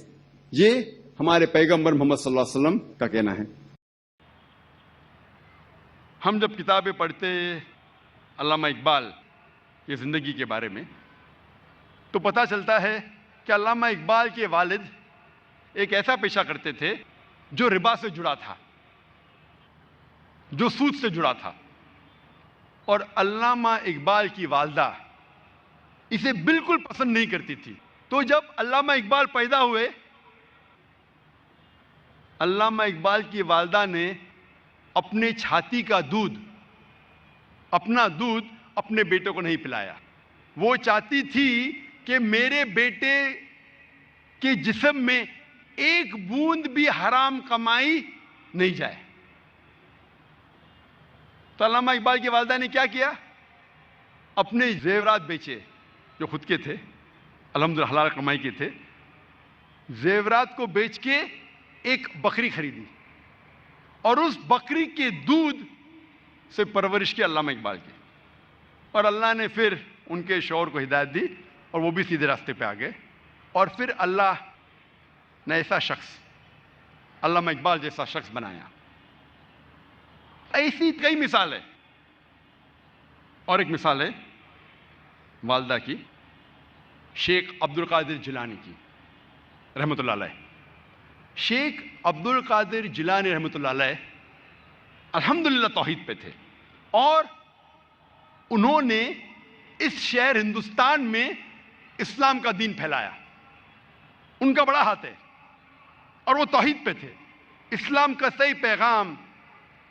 یہ ہمارے پیغمبر محمد صلی اللہ علیہ وسلم کا کہنا ہے۔ ہم جب کتابیں پڑھتے علامہ اقبال کی زندگی کے بارے میں تو پتہ چلتا ہے کہ علامہ اقبال کے والد ایک ایسا پیشہ کرتے تھے جو ربا سے جڑا تھا، جو سود سے جڑا تھا، اور علامہ اقبال کی والدہ اسے بالکل پسند نہیں کرتی تھی۔ تو جب علامہ اقبال پیدا ہوئے، علامہ اقبال کی والدہ نے اپنے چھاتی کا دودھ، اپنا دودھ اپنے بیٹے کو نہیں پلایا۔ وہ چاہتی تھی کہ میرے بیٹے کے جسم میں ایک بوند بھی حرام کمائی نہیں جائے۔ تو علامہ اقبال کی والدہ نے کیا کیا؟ اپنے زیورات بیچے جو خود کے تھے، الحمدللہ حلال کمائی کے تھے، زیورات کو بیچ کے ایک بکری خریدی اور اس بکری کے دودھ سے پرورش کی علامہ اقبال کی، اور اللہ نے پھر ان کے شوہر کو ہدایت دی اور وہ بھی سیدھے راستے پہ آ گئے، اور پھر اللہ نے ایسا شخص علامہ اقبال جیسا شخص بنایا۔ ایسی کئی مثال ہے، اور ایک مثال ہے والدہ کی، شیخ عبد القادر جیلانی کی رحمۃ اللہ علیہ۔ شیخ عبد القادر جیلانی رحمۃ اللہ علیہ الحمدللہ توحید پہ تھے، اور انہوں نے اس شہر ہندوستان میں اسلام کا دین پھیلایا، ان کا بڑا ہاتھ ہے، اور وہ توحید پہ تھے، اسلام کا صحیح پیغام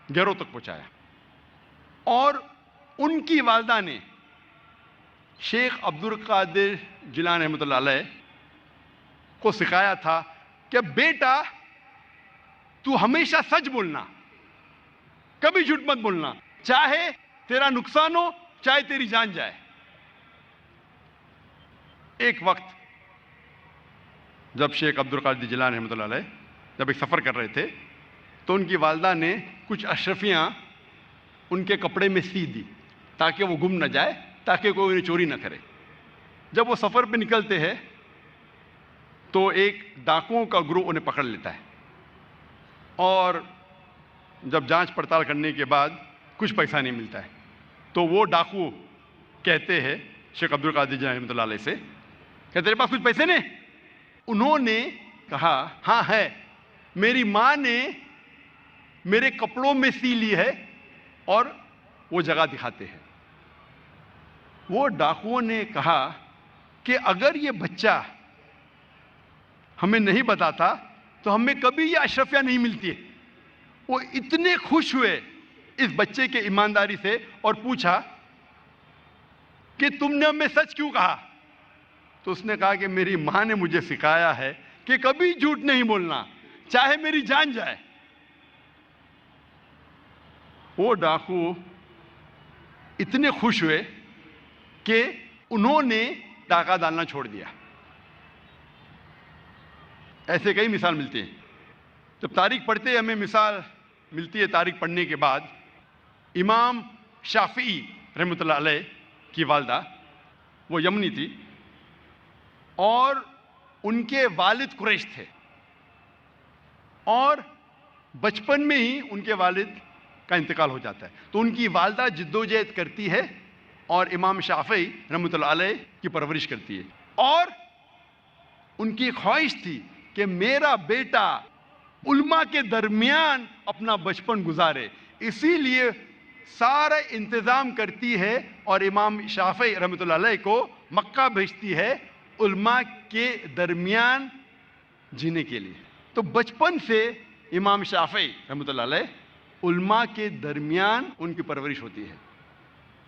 گھروں تک پہنچایا۔ اور ان کی والدہ نے شیخ عبد القادر جیلانی رحمۃ اللہ علیہ کو سکھایا تھا کہ بیٹا تو ہمیشہ سچ بولنا، کبھی جھوٹ مت بولنا، چاہے تیرا نقصان ہو چاہے تیری جان جائے۔ ایک وقت جب شیخ عبد القادر جیلانی رحمۃ اللہ علیہ جب ایک سفر کر رہے تھے تو ان کی والدہ نے کچھ اشرفیاں ان کے کپڑے میں سی دی تاکہ وہ گم نہ جائے، تاکہ کوئی انہیں چوری نہ کرے۔ جب وہ سفر پہ نکلتے ہیں تو ایک ڈاکوؤں کا گروہ انہیں پکڑ لیتا ہے، اور جب جانچ پڑتال کرنے کے بعد کچھ پیسہ نہیں ملتا ہے تو وہ ڈاکو کہتے ہیں شیخ عبد القادر جیلانی رحمۃ اللہ علیہ سے کہ تیرے پاس کچھ پیسے نہیں؟ انہوں نے کہا ہاں ہے، میری ماں نے میرے کپڑوں میں سی لی ہے، اور وہ جگہ دکھاتے ہیں۔ وہ ڈاکوؤں نے کہا کہ اگر یہ بچہ ہمیں نہیں بتاتا تو ہمیں کبھی یہ اشرفیاں نہیں ملتی ہے۔ وہ اتنے خوش ہوئے اس بچے کے ایمانداری سے اور پوچھا کہ تم نے ہمیں سچ کیوں کہا؟ تو اس نے کہا کہ میری ماں نے مجھے سکھایا ہے کہ کبھی جھوٹ نہیں بولنا، چاہے میری جان جائے۔ وہ ڈاکو اتنے خوش ہوئے کہ انہوں نے ڈاکہ ڈالنا چھوڑ دیا۔ ایسے کئی مثال ملتے ہیں۔ جب تاریخ پڑھتے ہمیں مثال ملتی ہے تاریخ پڑھنے کے بعد، امام شافعی رحمۃ اللہ علیہ کی والدہ وہ یمنی تھی، اور ان کے والد قریش تھے، اور بچپن میں ہی ان کے والد کا انتقال ہو جاتا ہے، تو ان کی والدہ جدوجہد کرتی ہے اور امام شافعی رحمۃ اللہ علیہ کی پرورش کرتی ہے، اور ان کی خواہش تھی کہ میرا بیٹا علماء کے درمیان اپنا بچپن گزارے، اسی لیے سارا انتظام کرتی ہے اور امام شافعی رحمۃ اللہ علیہ کو مکہ بھیجتی ہے علماء کے درمیان جینے کے لیے۔ تو بچپن سے امام شافعی رحمۃ اللہ علیہ علماء کے درمیان ان کی پرورش ہوتی ہے،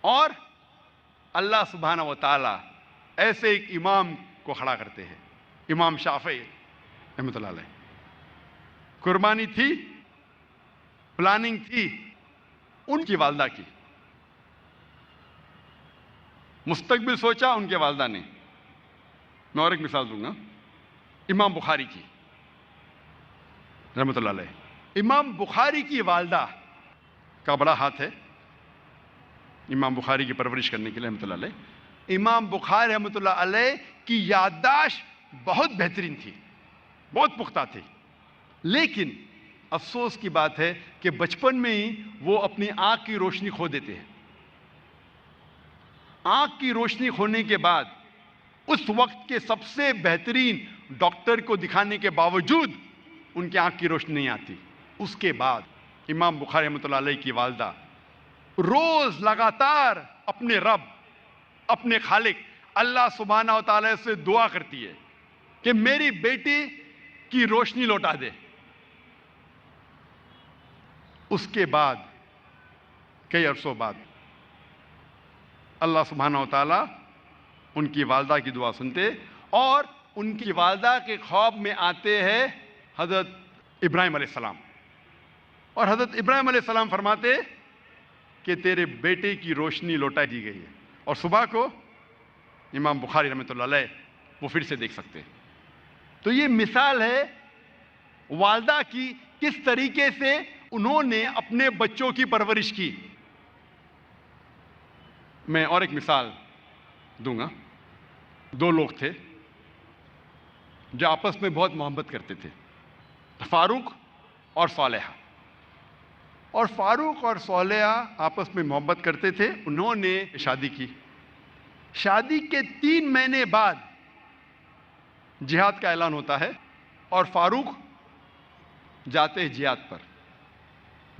اور اللہ سبحانہ و تعالی ایسے ایک امام کو کھڑا کرتے ہیں، امام شافعی رحمۃ اللہ علیہ۔ قربانی تھی، پلاننگ تھی ان کی والدہ کی، مستقبل سوچا ان کے والدہ نے۔ میں اور ایک مثال دوں گا امام بخاری کی رحمۃ اللہ علیہ۔ امام بخاری کی والدہ کا بڑا ہاتھ ہے امام بخاری کی پرورش کرنے کے لیے رحمۃ اللہ علیہ۔ امام بخاری رحمۃ اللہ علیہ کی یادداشت بہت بہترین تھی، بہت پختہ تھی، لیکن افسوس کی بات ہے کہ بچپن میں ہی وہ اپنی آنکھ کی روشنی کھو دیتے ہیں۔ آنکھ کی روشنی کھونے کے بعد اس وقت کے سب سے بہترین ڈاکٹر کو دکھانے کے باوجود ان کی آنکھ کی روشنی نہیں آتی۔ اس کے بعد امام بخاری رحمۃ اللہ علیہ کی والدہ روز لگاتار اپنے رب، اپنے خالق اللہ سبحانہ و تعالی سے دعا کرتی ہے کہ میری بیٹی کی روشنی لوٹا دے۔ اس کے بعد کئی عرصوں بعد اللہ سبحانہ و تعالی ان کی والدہ کی دعا سنتے، اور ان کی والدہ کے خواب میں آتے ہیں حضرت ابراہیم علیہ السلام، اور حضرت ابراہیم علیہ السلام فرماتے کہ تیرے بیٹے کی روشنی لوٹا دی گئی ہے، اور صبح کو امام بخاری رحمۃ اللہ علیہ وہ پھر سے دیکھ سکتے ہیں۔ تو یہ مثال ہے والدہ کی کس طریقے سے انہوں نے اپنے بچوں کی پرورش کی. میں اور ایک مثال دوں گا. دو لوگ تھے جو آپس میں بہت محبت کرتے تھے, فاروق اور صالحہ. اور فاروق اور صالحہ آپس میں محبت کرتے تھے. انہوں نے شادی کی. شادی کے 3 مہینے بعد جہاد کا اعلان ہوتا ہے اور فاروق جاتے ہیں جہاد پر.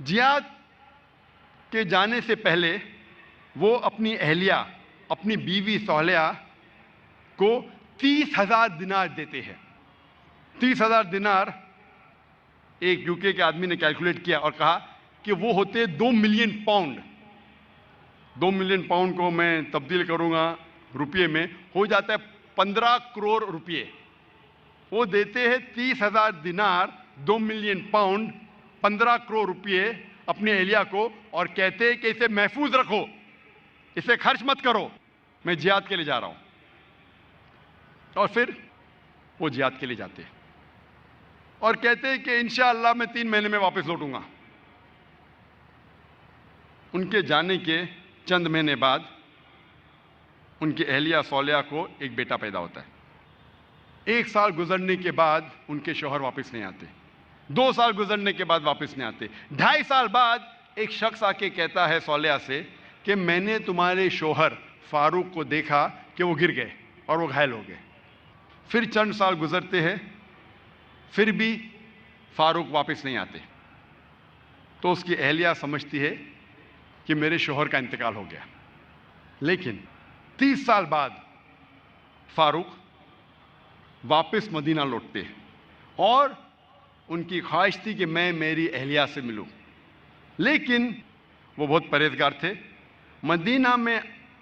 جہاد کے جانے سے پہلے وہ اپنی اہلیہ, اپنی بیوی صالحہ کو 30,000 دینار دیتے ہیں. 30,000 دینار ایک یوکے کے آدمی نے کیلکولیٹ کیا اور کہا کہ وہ ہوتے 2 ملین پاؤنڈ. 2 ملین پاؤنڈ کو میں تبدیل کروں گا روپیے میں, ہو جاتا ہے 15 کروڑ روپیے. وہ دیتے ہیں 30,000 دینار, 2 ملین پاؤنڈ, 15 کروڑ روپیے اپنی اہلیہ کو, اور کہتے ہیں کہ اسے محفوظ رکھو, اسے خرچ مت کرو, میں جہاد کے لیے جا رہا ہوں. اور پھر وہ جہاد کے لیے جاتے ہیں اور کہتے ہیں کہ انشاءاللہ میں 3 مہینے میں واپس لوٹوں گا. ان کے جانے کے چند مہینے بعد ان کی اہلیہ صالحہ کو ایک بیٹا پیدا ہوتا ہے. 1 سال گزرنے کے بعد ان کے شوہر واپس نہیں آتے. 2 سال گزرنے کے بعد واپس نہیں آتے. 2.5 سال بعد ایک شخص آ کے کہتا ہے صالحہ سے کہ میں نے تمہارے شوہر فاروق کو دیکھا کہ وہ گر گئے اور وہ گھائل ہو گئے. پھر چند سال گزرتے ہیں, پھر بھی فاروق واپس نہیں آتے. تو اس کی اہلیہ سمجھتی ہے کہ میرے شوہر کا انتقال ہو گیا. لیکن 30 سال بعد فاروق واپس مدینہ لوٹتے ہیں اور ان کی خواہش تھی کہ میں میری اہلیہ سے ملوں. لیکن وہ بہت پرہیزگار تھے. مدینہ میں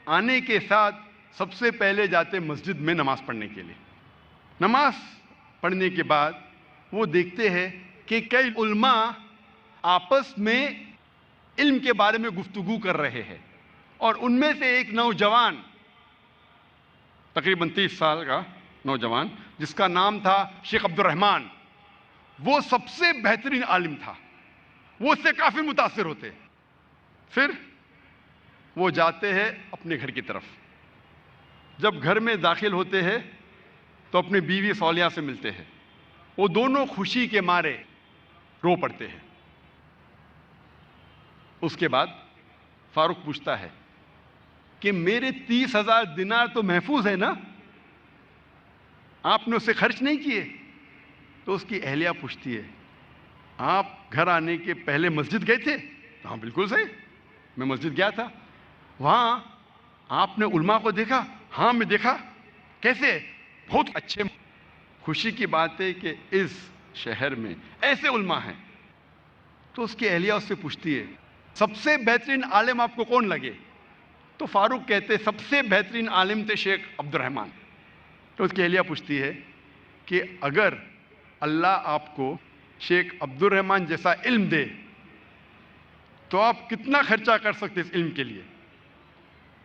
آنے کے ساتھ سب سے پہلے جاتے مسجد میں نماز پڑھنے کے لیے. نماز پڑھنے کے بعد وہ دیکھتے ہیں کہ کئی علماء آپس میں علم کے بارے میں گفتگو کر رہے ہیں, اور ان میں سے ایک نوجوان, تقریباً 30 سال کا نوجوان, جس کا نام تھا شیخ عبد الرحمن, وہ سب سے بہترین عالم تھا. وہ اس سے کافی متاثر ہوتے. پھر وہ جاتے ہیں اپنے گھر کی طرف. جب گھر میں داخل ہوتے ہیں تو اپنی بیوی صالحہ سے ملتے ہیں. وہ دونوں خوشی کے مارے رو پڑتے ہیں. اس کے بعد فاروق پوچھتا ہے کہ میرے 30,000 دینار تو محفوظ ہے نا, آپ نے اسے خرچ نہیں کیے؟ تو اس کی اہلیہ پوچھتی ہے آپ گھر آنے کے پہلے مسجد گئے تھے؟ ہاں بالکل صحیح, میں مسجد گیا تھا. وہاں آپ نے علماء کو دیکھا؟ ہاں میں دیکھا. کیسے؟ بہت اچھے. خوشی کی بات ہے کہ اس شہر میں ایسے علماء ہیں. تو اس کی اہلیہ اس سے پوچھتی ہے سب سے بہترین عالم آپ کو کون لگے؟ تو فاروق کہتے سب سے بہترین عالم تھے شیخ عبد الرحمن. تو اس کی اہلیہ پوچھتی ہے کہ اگر اللہ آپ کو شیخ عبد الرحمن جیسا علم دے تو آپ کتنا خرچہ کر سکتے اس علم کے لیے؟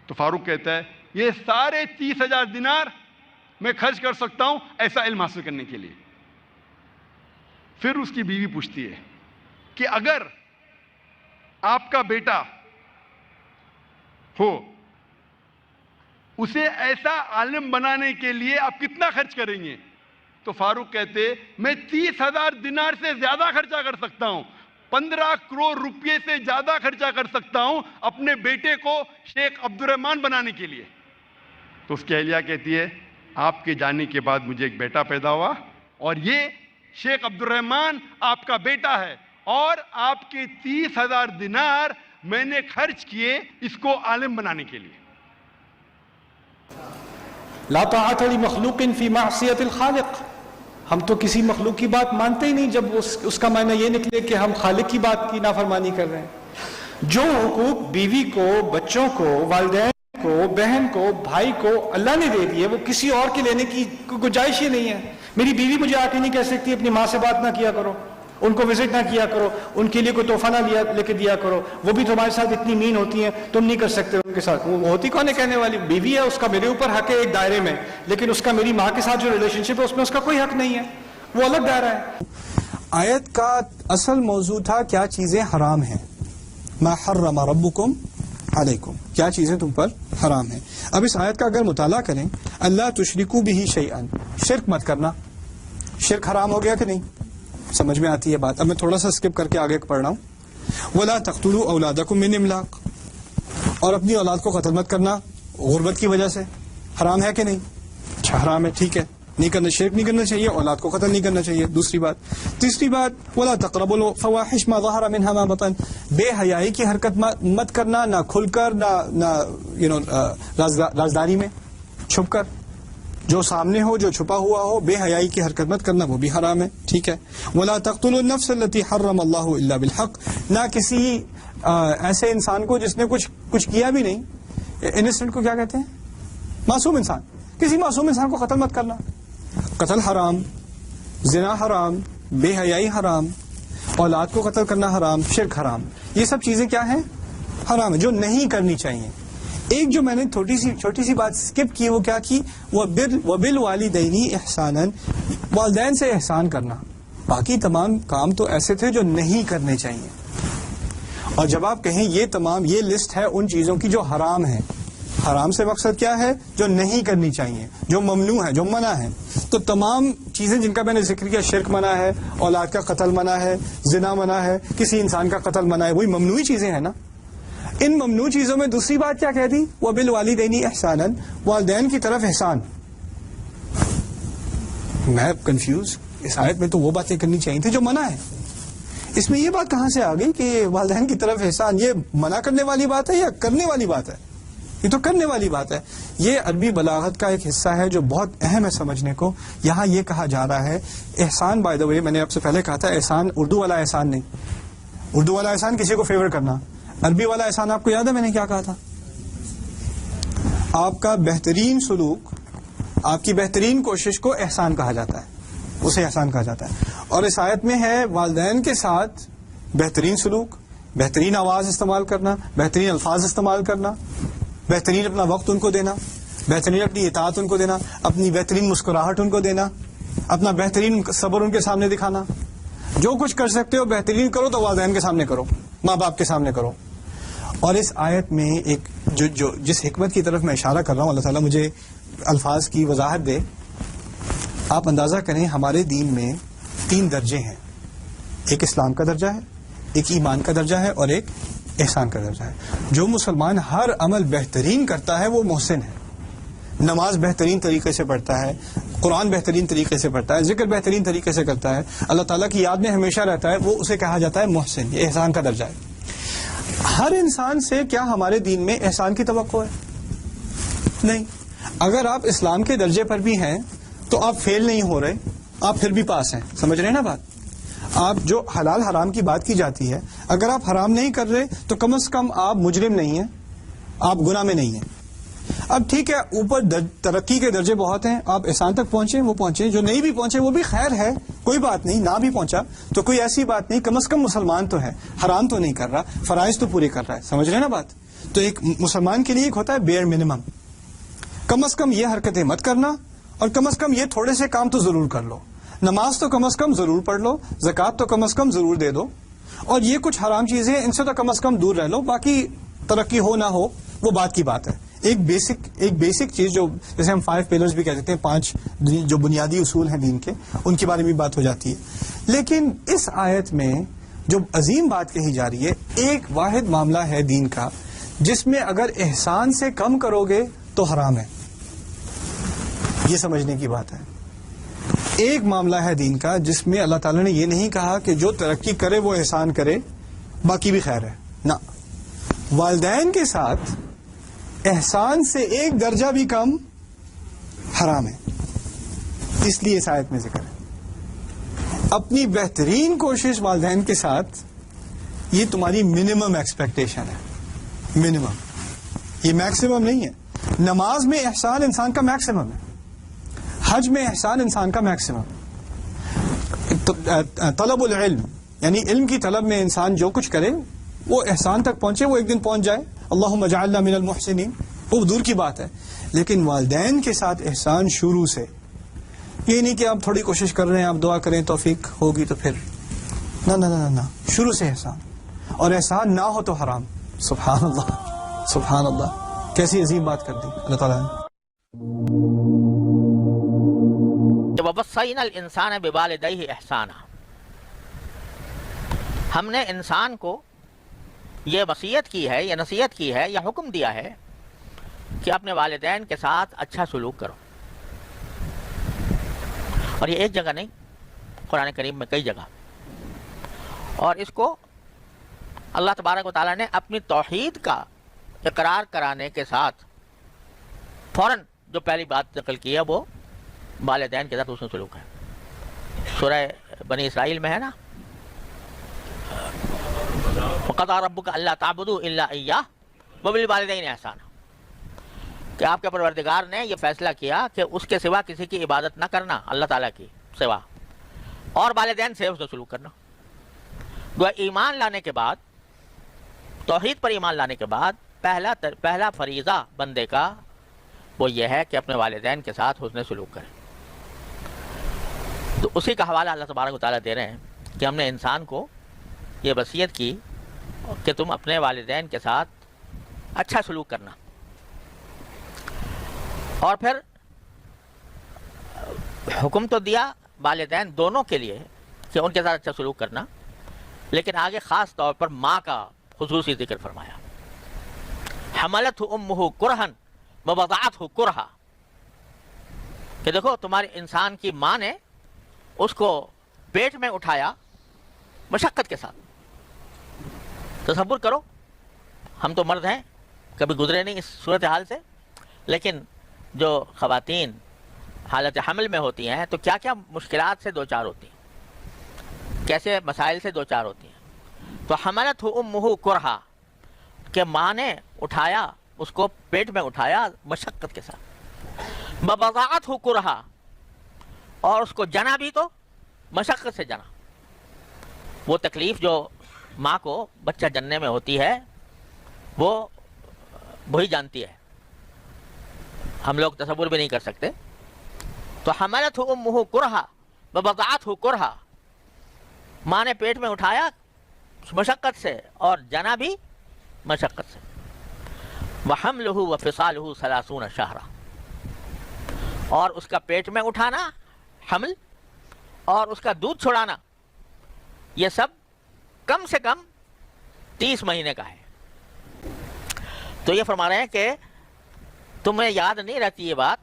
تو فاروق کہتا ہے یہ سارے 30,000 دینار میں خرچ کر سکتا ہوں ایسا علم حاصل کرنے کے لیے. پھر اس کی بیوی پوچھتی ہے کہ اگر آپ کا بیٹا ہو, اسے ایسا عالم بنانے کے لیے آپ کتنا خرچ کریں گے؟ تو فاروق کہتے میں 30,000 دینار سے زیادہ خرچہ کر سکتا ہوں, 15 کروڑ روپے سے زیادہ خرچہ کر سکتا ہوں اپنے بیٹے کو شیخ عبد الرحمن بنانے کے لیے. تو اس کی اہلیہ کہتی ہے آپ کے جانے کے بعد مجھے ایک بیٹا پیدا ہوا اور یہ شیخ عبد الرحمن آپ کا بیٹا ہے, اور آپ کے 30,000 دینار میں نے خرچ کیے اس کو عالم بنانے کے لیے. لا طاعت لمخلوق فی معصیت الخالق. ہم تو کسی مخلوق کی بات مانتے ہی نہیں جب اس کا معنی یہ نکلے کہ ہم خالق کی بات کی نافرمانی کر رہے ہیں. جو حقوق بیوی کو, بچوں کو, والدین کو, بہن کو, بھائی کو اللہ نے دے دیے وہ کسی اور کے لینے کی گنجائش ہی نہیں ہے. میری بیوی مجھے آ کے نہیں کہہ سکتی اپنی ماں سے بات نہ کیا کرو, ان کو وزٹ نہ کیا کرو, ان کے لیے کوئی تحفہ نہ لے کے دیا کرو, وہ بھی تمہارے ساتھ اتنی مین ہوتی ہیں, تم نہیں کر سکتے ان کے ساتھ. وہ ہوتی کون ہے کہنے والی؟ بیوی ہے, اس کا میرے اوپر حق ہے ایک دائرے میں, لیکن اس کا میری ماں کے ساتھ جو ریلیشن شپ ہے اس میں اس کا کوئی حق نہیں ہے, وہ الگ دائرہ ہے. آیت کا اصل موضوع تھا کیا چیزیں حرام ہیں. ما حرم ربکم علیکم, کیا چیزیں تم پر حرام ہیں. اب اس آیت کا اگر مطالعہ کریں, اللہ تشرکو بہ شیئا, شرک مت کرنا. شرک حرام ہو گیا کہ نہیں؟ سمجھ میں آتی ہے بات. اب میں تھوڑا سا اسکپ کر کے آگے پڑھ رہا ہوں. ولا تقتلوا اولادکم من املاق, اور اپنی اولاد کو قتل مت کرنا غربت کی وجہ سے. حرام ہے کہ نہیں؟ اچھا حرام ہے, ٹھیک ہے, نہیں کرنا, شرک نہیں کرنا چاہیے, اولاد کو قتل نہیں کرنا چاہیے. دوسری بات. تیسری بات, ولا تقربوا الفواحش ما ظهر منها ما بطن, بے حیائی کی حرکت مت کرنا, نہ کھل کر نہ رازداری میں چھپ کر, جو سامنے ہو جو چھپا ہوا ہو, بے حیائی کی حرکت مت کرنا, وہ بھی حرام ہے, ٹھیک ہے. ولا تقتلوا النفس التي حرم الله الا بالحق, نہ کسی ایسے انسان کو جس نے کچھ کیا بھی نہیں. انسنٹ کو کیا کہتے ہیں؟ معصوم انسان. کسی معصوم انسان کو قتل مت کرنا. قتل حرام, زنا حرام, بے حیائی حرام, اولاد کو قتل کرنا حرام, شرک حرام. یہ سب چیزیں کیا ہیں؟ حرام ہے, جو نہیں کرنی چاہیے. ایک جو میں نے چھوٹی سی بات اسکپ کی, وہ کیا کی؟ وبالوالدین احسانا, والدین سے احسان کرنا. باقی تمام کام تو ایسے تھے جو نہیں کرنے چاہیے. اور جب آپ کہیں یہ لسٹ ہے ان چیزوں کی جو حرام ہیں, حرام سے مقصد کیا ہے؟ جو نہیں کرنی چاہیے, جو ممنوع ہے, جو منع ہے. تو تمام چیزیں جن کا میں نے ذکر کیا, شرک منع ہے, اولاد کا قتل منع ہے, زنا منع ہے, کسی انسان کا قتل منع ہے, وہی ممنوعی چیزیں ہیں نا. ان ممنوع چیزوں میں دوسری بات کیا کہہ دی؟ وبالوالدین احسانا, والدین کی طرف احسان. میں کنفیوز, اس آیت میں تو وہ باتیں کرنی چاہیے تھی جو منع ہے. اس میں یہ بات کہاں سے آ گئی کہ والدین کی طرف احسان؟ یہ منع کرنے والی بات ہے یا کرنے والی بات ہے؟ یہ تو کرنے والی بات ہے. یہ عربی بلاغت کا ایک حصہ ہے جو بہت اہم ہے سمجھنے کو. یہاں یہ کہا جا رہا ہے احسان, بائی دا وے میں نے آپ سے پہلے کہا تھا احسان اردو والا احسان نہیں. اردو والا احسان کسی کو فیور کرنا, عربی والا احسان آپ کو یاد ہے میں نے کیا کہا تھا؟ آپ کا بہترین سلوک, آپ کی بہترین کوشش کو احسان کہا جاتا ہے, اسے احسان کہا جاتا ہے. اور اس آیت میں ہے والدین کے ساتھ بہترین سلوک, بہترین آواز استعمال کرنا, بہترین الفاظ استعمال کرنا, بہترین اپنا وقت ان کو دینا, بہترین اپنی اطاعت ان کو دینا, اپنی بہترین مسکراہٹ ان کو دینا, اپنا بہترین صبر ان کے سامنے دکھانا. جو کچھ کر سکتے ہو بہترین کرو تو والدین کے سامنے کرو, ماں باپ کے سامنے کرو. اور اس آیت میں ایک جس حکمت کی طرف میں اشارہ کر رہا ہوں, اللہ تعالیٰ مجھے الفاظ کی وضاحت دے. آپ اندازہ کریں ہمارے دین میں 3 درجے ہیں. ایک اسلام کا درجہ ہے, ایک ایمان کا درجہ ہے, اور ایک احسان کا درجہ ہے. جو مسلمان ہر عمل بہترین کرتا ہے وہ محسن ہے. نماز بہترین طریقے سے پڑھتا ہے, قرآن بہترین طریقے سے پڑھتا ہے, ذکر بہترین طریقے سے کرتا ہے, اللہ تعالیٰ کی یاد میں ہمیشہ رہتا ہے, وہ اسے کہا جاتا ہے محسن. یہ احسان کا درجہ ہے. ہر انسان سے کیا ہمارے دین میں احسان کی توقع ہے؟ نہیں. اگر آپ اسلام کے درجے پر بھی ہیں تو آپ فیل نہیں ہو رہے, آپ پھر بھی پاس ہیں. سمجھ رہے ہیں نا بات؟ آپ جو حلال حرام کی بات کی جاتی ہے, اگر آپ حرام نہیں کر رہے تو کم از کم آپ مجرم نہیں ہیں, آپ گناہ میں نہیں ہیں. اب ٹھیک ہے, اوپر ترقی کے درجے بہت ہیں, آپ احسان تک پہنچے وہ پہنچے, جو نہیں بھی پہنچے وہ بھی خیر ہے, کوئی بات نہیں. نہ بھی پہنچا تو کوئی ایسی بات نہیں, کم از کم مسلمان تو ہے, حرام تو نہیں کر رہا, فرائض تو پورے کر رہا ہے. سمجھ رہے ہیں نا بات؟ تو ایک مسلمان کے لیے ایک ہوتا ہے بیئر منیمم, کم از کم یہ حرکتیں مت کرنا, اور کم از کم یہ تھوڑے سے کام تو ضرور کر لو. نماز تو کم از کم ضرور پڑھ لو, زکوٰۃ تو کم از کم ضرور دے دو, اور یہ کچھ حرام چیزیں ان سے تو کم از کم دور رہ لو. باقی ترقی ہو نہ ہو وہ بات کی بات ہے. ایک بیسک چیز جو جیسے ہم 5 پلرز بھی کہتے ہیں, 5 جو بنیادی اصول ہیں دین کے, ان کے بارے میں بات ہو جاتی ہے. لیکن اس آیت میں جو عظیم بات کہی جا رہی ہے, ایک واحد معاملہ ہے دین کا جس میں اگر احسان سے کم کرو گے تو حرام ہے. یہ سمجھنے کی بات ہے. ایک معاملہ ہے دین کا جس میں اللہ تعالیٰ نے یہ نہیں کہا کہ جو ترقی کرے وہ احسان کرے, باقی بھی خیر ہے. نہ, والدین کے ساتھ احسان سے ایک درجہ بھی کم حرام ہے. اس لیے اس آیت میں ذکر ہے. اپنی بہترین کوشش والدین کے ساتھ, یہ تمہاری منیمم ایکسپیکٹیشن ہے. منیمم, یہ میکسیمم نہیں ہے. نماز میں احسان انسان کا میکسیمم ہے, حج میں احسان انسان کا میکسیمم. تو طلب العلم یعنی علم کی طلب میں انسان جو کچھ کرے وہ احسان تک پہنچے، وہ ایک دن پہنچ جائے، اللہم اجعلنا من المحسنین، وہ دور کی بات ہے. لیکن والدین کے ساتھ احسان شروع سے، یہ نہیں کہ آپ تھوڑی کوشش کر رہے ہیں، آپ دعا کریں توفیق ہوگی تو پھر نہ نہ نہ نہ، شروع سے احسان. اور احسان نہ ہو تو حرام. سبحان اللہ سبحان اللہ، کیسی عظیم بات کر دی اللہ تعالیٰ نے. وَوَصَّيْنَا الْإِنسَانَ بِوَالِدَيْهِ إِحْسَانًا، ہم نے انسان کو یہ وصیت کی ہے، یہ نصیحت کی ہے، یہ حکم دیا ہے کہ اپنے والدین کے ساتھ اچھا سلوک کرو. اور یہ ایک جگہ نہیں، قرآن کریم میں کئی جگہ. اور اس کو اللہ تبارک و تعالیٰ نے اپنی توحید کا اقرار کرانے کے ساتھ فوراً جو پہلی بات نقل کی ہے وہ والدین کے ساتھ حسن سلوک ہے. سورہ بنی اسرائیل میں ہے نا، وَقَضَىٰ رَبُّكَ أَلَّا تَعْبُدُوا إِلَّا إِيَّاهُ وَبِالْوَالِدَيْنِ إِحْسَانًا، کہ آپ کے پروردگار نے یہ فیصلہ کیا کہ اس کے سوا کسی کی عبادت نہ کرنا، اللہ تعالیٰ کی سوا، اور والدین سے حسن سلوک کرنا. گویا ایمان لانے کے بعد، توحید پر ایمان لانے کے بعد پہلا فریضہ بندے کا وہ یہ ہے کہ اپنے والدین کے ساتھ حسن سلوک کریں. تو اسی کا حوالہ اللہ تبارک و تعالیٰ دے رہے ہیں کہ ہم نے انسان کو یہ وصیت کی کہ تم اپنے والدین کے ساتھ اچھا سلوک کرنا. اور پھر حکم تو دیا والدین دونوں کے لیے کہ ان کے ساتھ اچھا سلوک کرنا، لیکن آگے خاص طور پر ماں کا خصوصی ذکر فرمایا. حملتہ امہ کرہن ووضعتہ کرہا، کہ دیکھو تمہارے انسان کی ماں نے اس کو پیٹ میں اٹھایا مشقت کے ساتھ. تصور کرو، ہم تو مرد ہیں، کبھی گزرے نہیں اس صورتحال سے، لیکن جو خواتین حالت حمل میں ہوتی ہیں تو کیا کیا مشکلات سے دوچار ہوتی ہیں، کیسے مسائل سے دوچار ہوتی ہیں. تو حملتہ امہ کرہا، کہ ماں نے اٹھایا، اس کو پیٹ میں اٹھایا مشقت کے ساتھ. ووضعتہ کرہا، اور اس کو جنا بھی تو مشقت سے جنا. وہ تکلیف جو ماں کو بچہ جننے میں ہوتی ہے وہ وہی جانتی ہے، ہم لوگ تصور بھی نہیں کر سکتے. تو حملتہ امہ کرہا ووضعتہ کرہا، ماں نے پیٹ میں اٹھایا مشقت سے اور جنا بھی مشقت سے. وحملہ وفصالہ 30 شہرا، اور اس کا پیٹ میں اٹھانا حمل اور اس کا دودھ چھڑانا یہ سب کم سے کم 30 مہینے کا ہے. تو یہ فرما رہے ہیں کہ تمہیں یاد نہیں رہتی یہ بات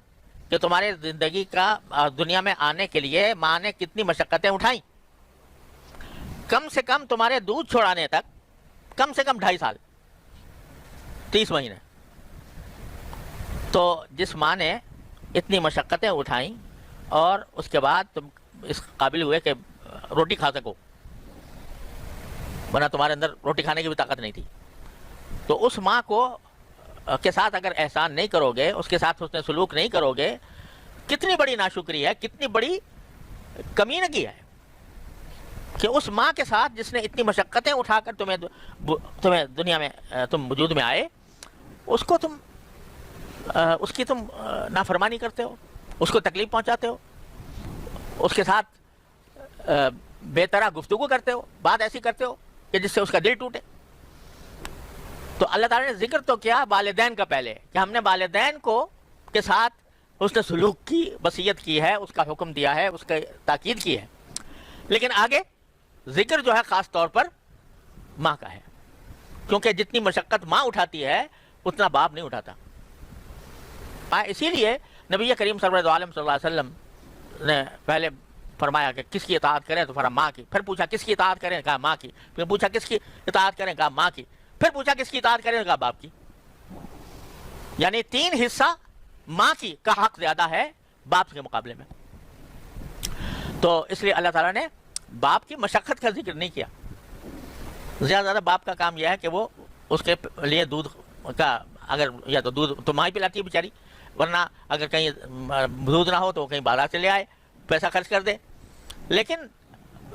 کہ تمہارے زندگی کا دنیا میں آنے کے لیے ماں نے کتنی مشقتیں اٹھائیں. کم سے کم تمہارے دودھ چھوڑانے تک کم سے کم 2.5 سال، 30 مہینے. تو جس ماں نے اتنی مشقتیں اٹھائیں اور اس کے بعد تم اس قابل ہوئے کہ روٹی کھا سکو، ورنہ تمہارے اندر روٹی کھانے کی بھی طاقت نہیں تھی، تو اس ماں کو کے ساتھ اگر احسان نہیں کرو گے، اس کے ساتھ حسن سلوک نہیں کرو گے، کتنی بڑی ناشکری ہے، کتنی بڑی کمینگی ہے کہ اس ماں کے ساتھ جس نے اتنی مشقتیں اٹھا کر تمہیں دنیا میں تم وجود میں آئے، اس کو تم اس کی تم نافرمانی کرتے ہو، اس کو تکلیف پہنچاتے ہو، اس کے ساتھ بے طرح گفتگو کرتے ہو، بات ایسی کرتے ہو کہ جس سے اس کا دل ٹوٹے. تو اللہ تعالیٰ نے ذکر تو کیا والدین کا پہلے کہ ہم نے والدین کو کے ساتھ حسن سلوک کی وصیت کی ہے، اس کا حکم دیا ہے، اس کا تاکید کی ہے، لیکن آگے ذکر جو ہے خاص طور پر ماں کا ہے، کیونکہ جتنی مشقت ماں اٹھاتی ہے اتنا باپ نہیں اٹھاتا. اسی لیے نبی کریم صلی اللہ علیہ وسلم نے پہلے فرمایا کہ کس کی اطاعت کریں تو فرمایا ماں کی، پھر پوچھا کس کی اطاعت کریں، کہا ماں کی، پھر پوچھا کس کی اطاعت کریں، کہا ماں کی، پھر پوچھا کس کی اطاعت کریں، کہا باپ کی. یعنی 3 حصہ ماں کی کا حق زیادہ ہے باپ کے مقابلے میں. تو اس لیے اللہ تعالیٰ نے باپ کی مشقت کا ذکر نہیں کیا. زیادہ باپ کا کام یہ ہے کہ وہ اس کے لیے دودھ کا، اگر یا تو دودھ تو ماں ہی پلاتی ہے بیچاری، ورنہ اگر کہیں دودھ نہ ہو تو کہیں بازار سے لے آئے، پیسہ خرچ کر دے. لیکن